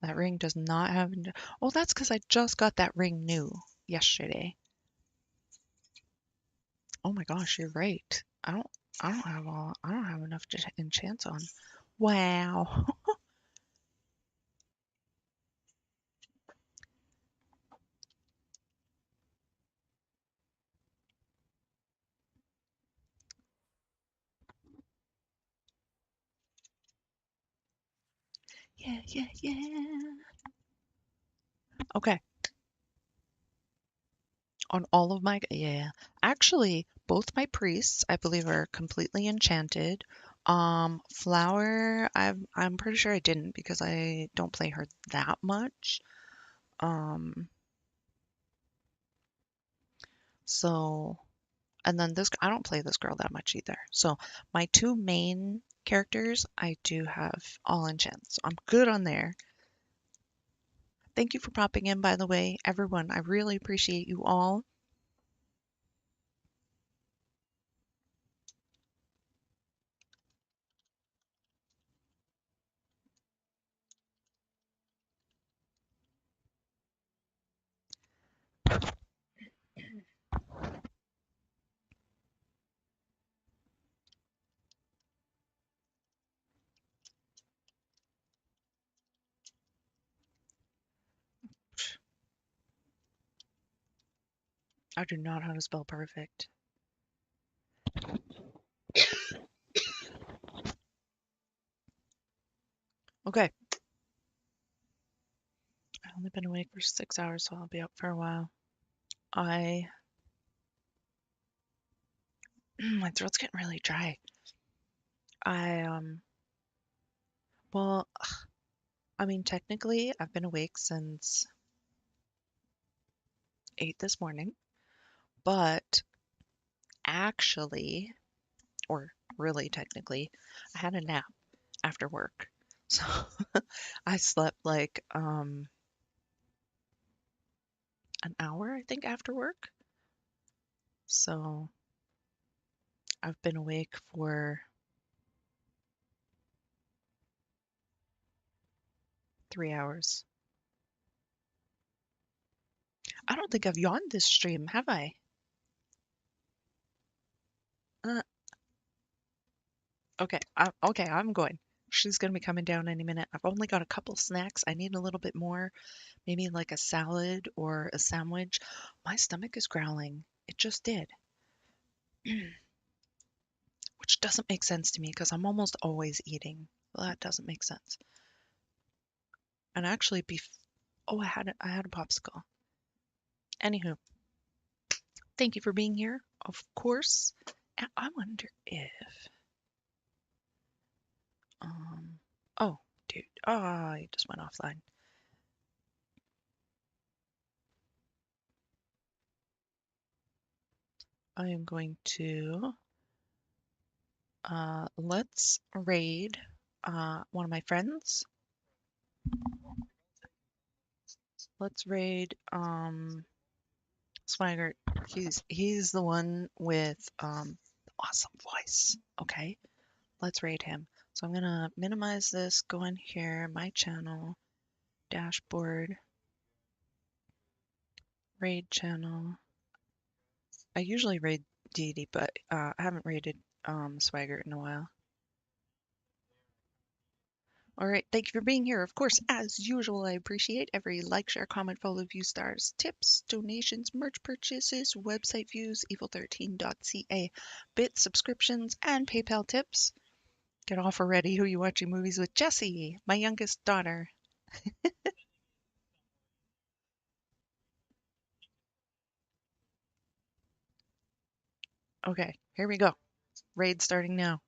that ring does not have an. Oh, that's because I just got that ring new yesterday. Oh my gosh, you're right. I don't have enough enchants on. Wow. Yeah, yeah, yeah. Okay. On all of my, yeah. Actually, both my priests, I believe, are completely enchanted. Flower, I'm pretty sure I didn't because I don't play her that much. Um, so, and then I don't play this girl that much either. So my two main characters, I do have all enchants. So I'm good on there. Thank you for popping in, by the way, everyone. I really appreciate you all. I do not know how to spell perfect. Okay. I've only been awake for 6 hours, so I'll be up for a while. My throat's getting really dry. I, well, I mean, technically, I've been awake since 8 this morning, but actually, or really technically, I had a nap after work. So I slept like an hour, I think, after work. So I've been awake for 3 hours. I don't think I've yawned this stream, have I? Uh, okay, I'm going. She's gonna be coming down any minute. I've only got a couple snacks. I need a little bit more, maybe like a salad or a sandwich. My stomach is growling. It just did, which doesn't make sense to me because I'm almost always eating. Well, that doesn't make sense. And actually, oh, I had a popsicle. Anywho, thank you for being here, of course. And I wonder if, um, oh, dude, I just went offline. I am going to, let's raid, one of my friends. Let's raid, Swagger. He's the one with, the awesome voice. Okay, let's raid him. So I'm gonna minimize this, go in here, my channel, dashboard, raid channel. I usually raid deity, but I haven't rated Swagger in a while. All right, thank you for being here. Of course, as usual, I appreciate every like, share, comment, follow, view, stars, tips, donations, merch purchases, website views, evil13.ca, bit subscriptions, and PayPal tips. Get off already. Who you watching movies with? Jessie, my youngest daughter. Okay, here we go. Raid starting now.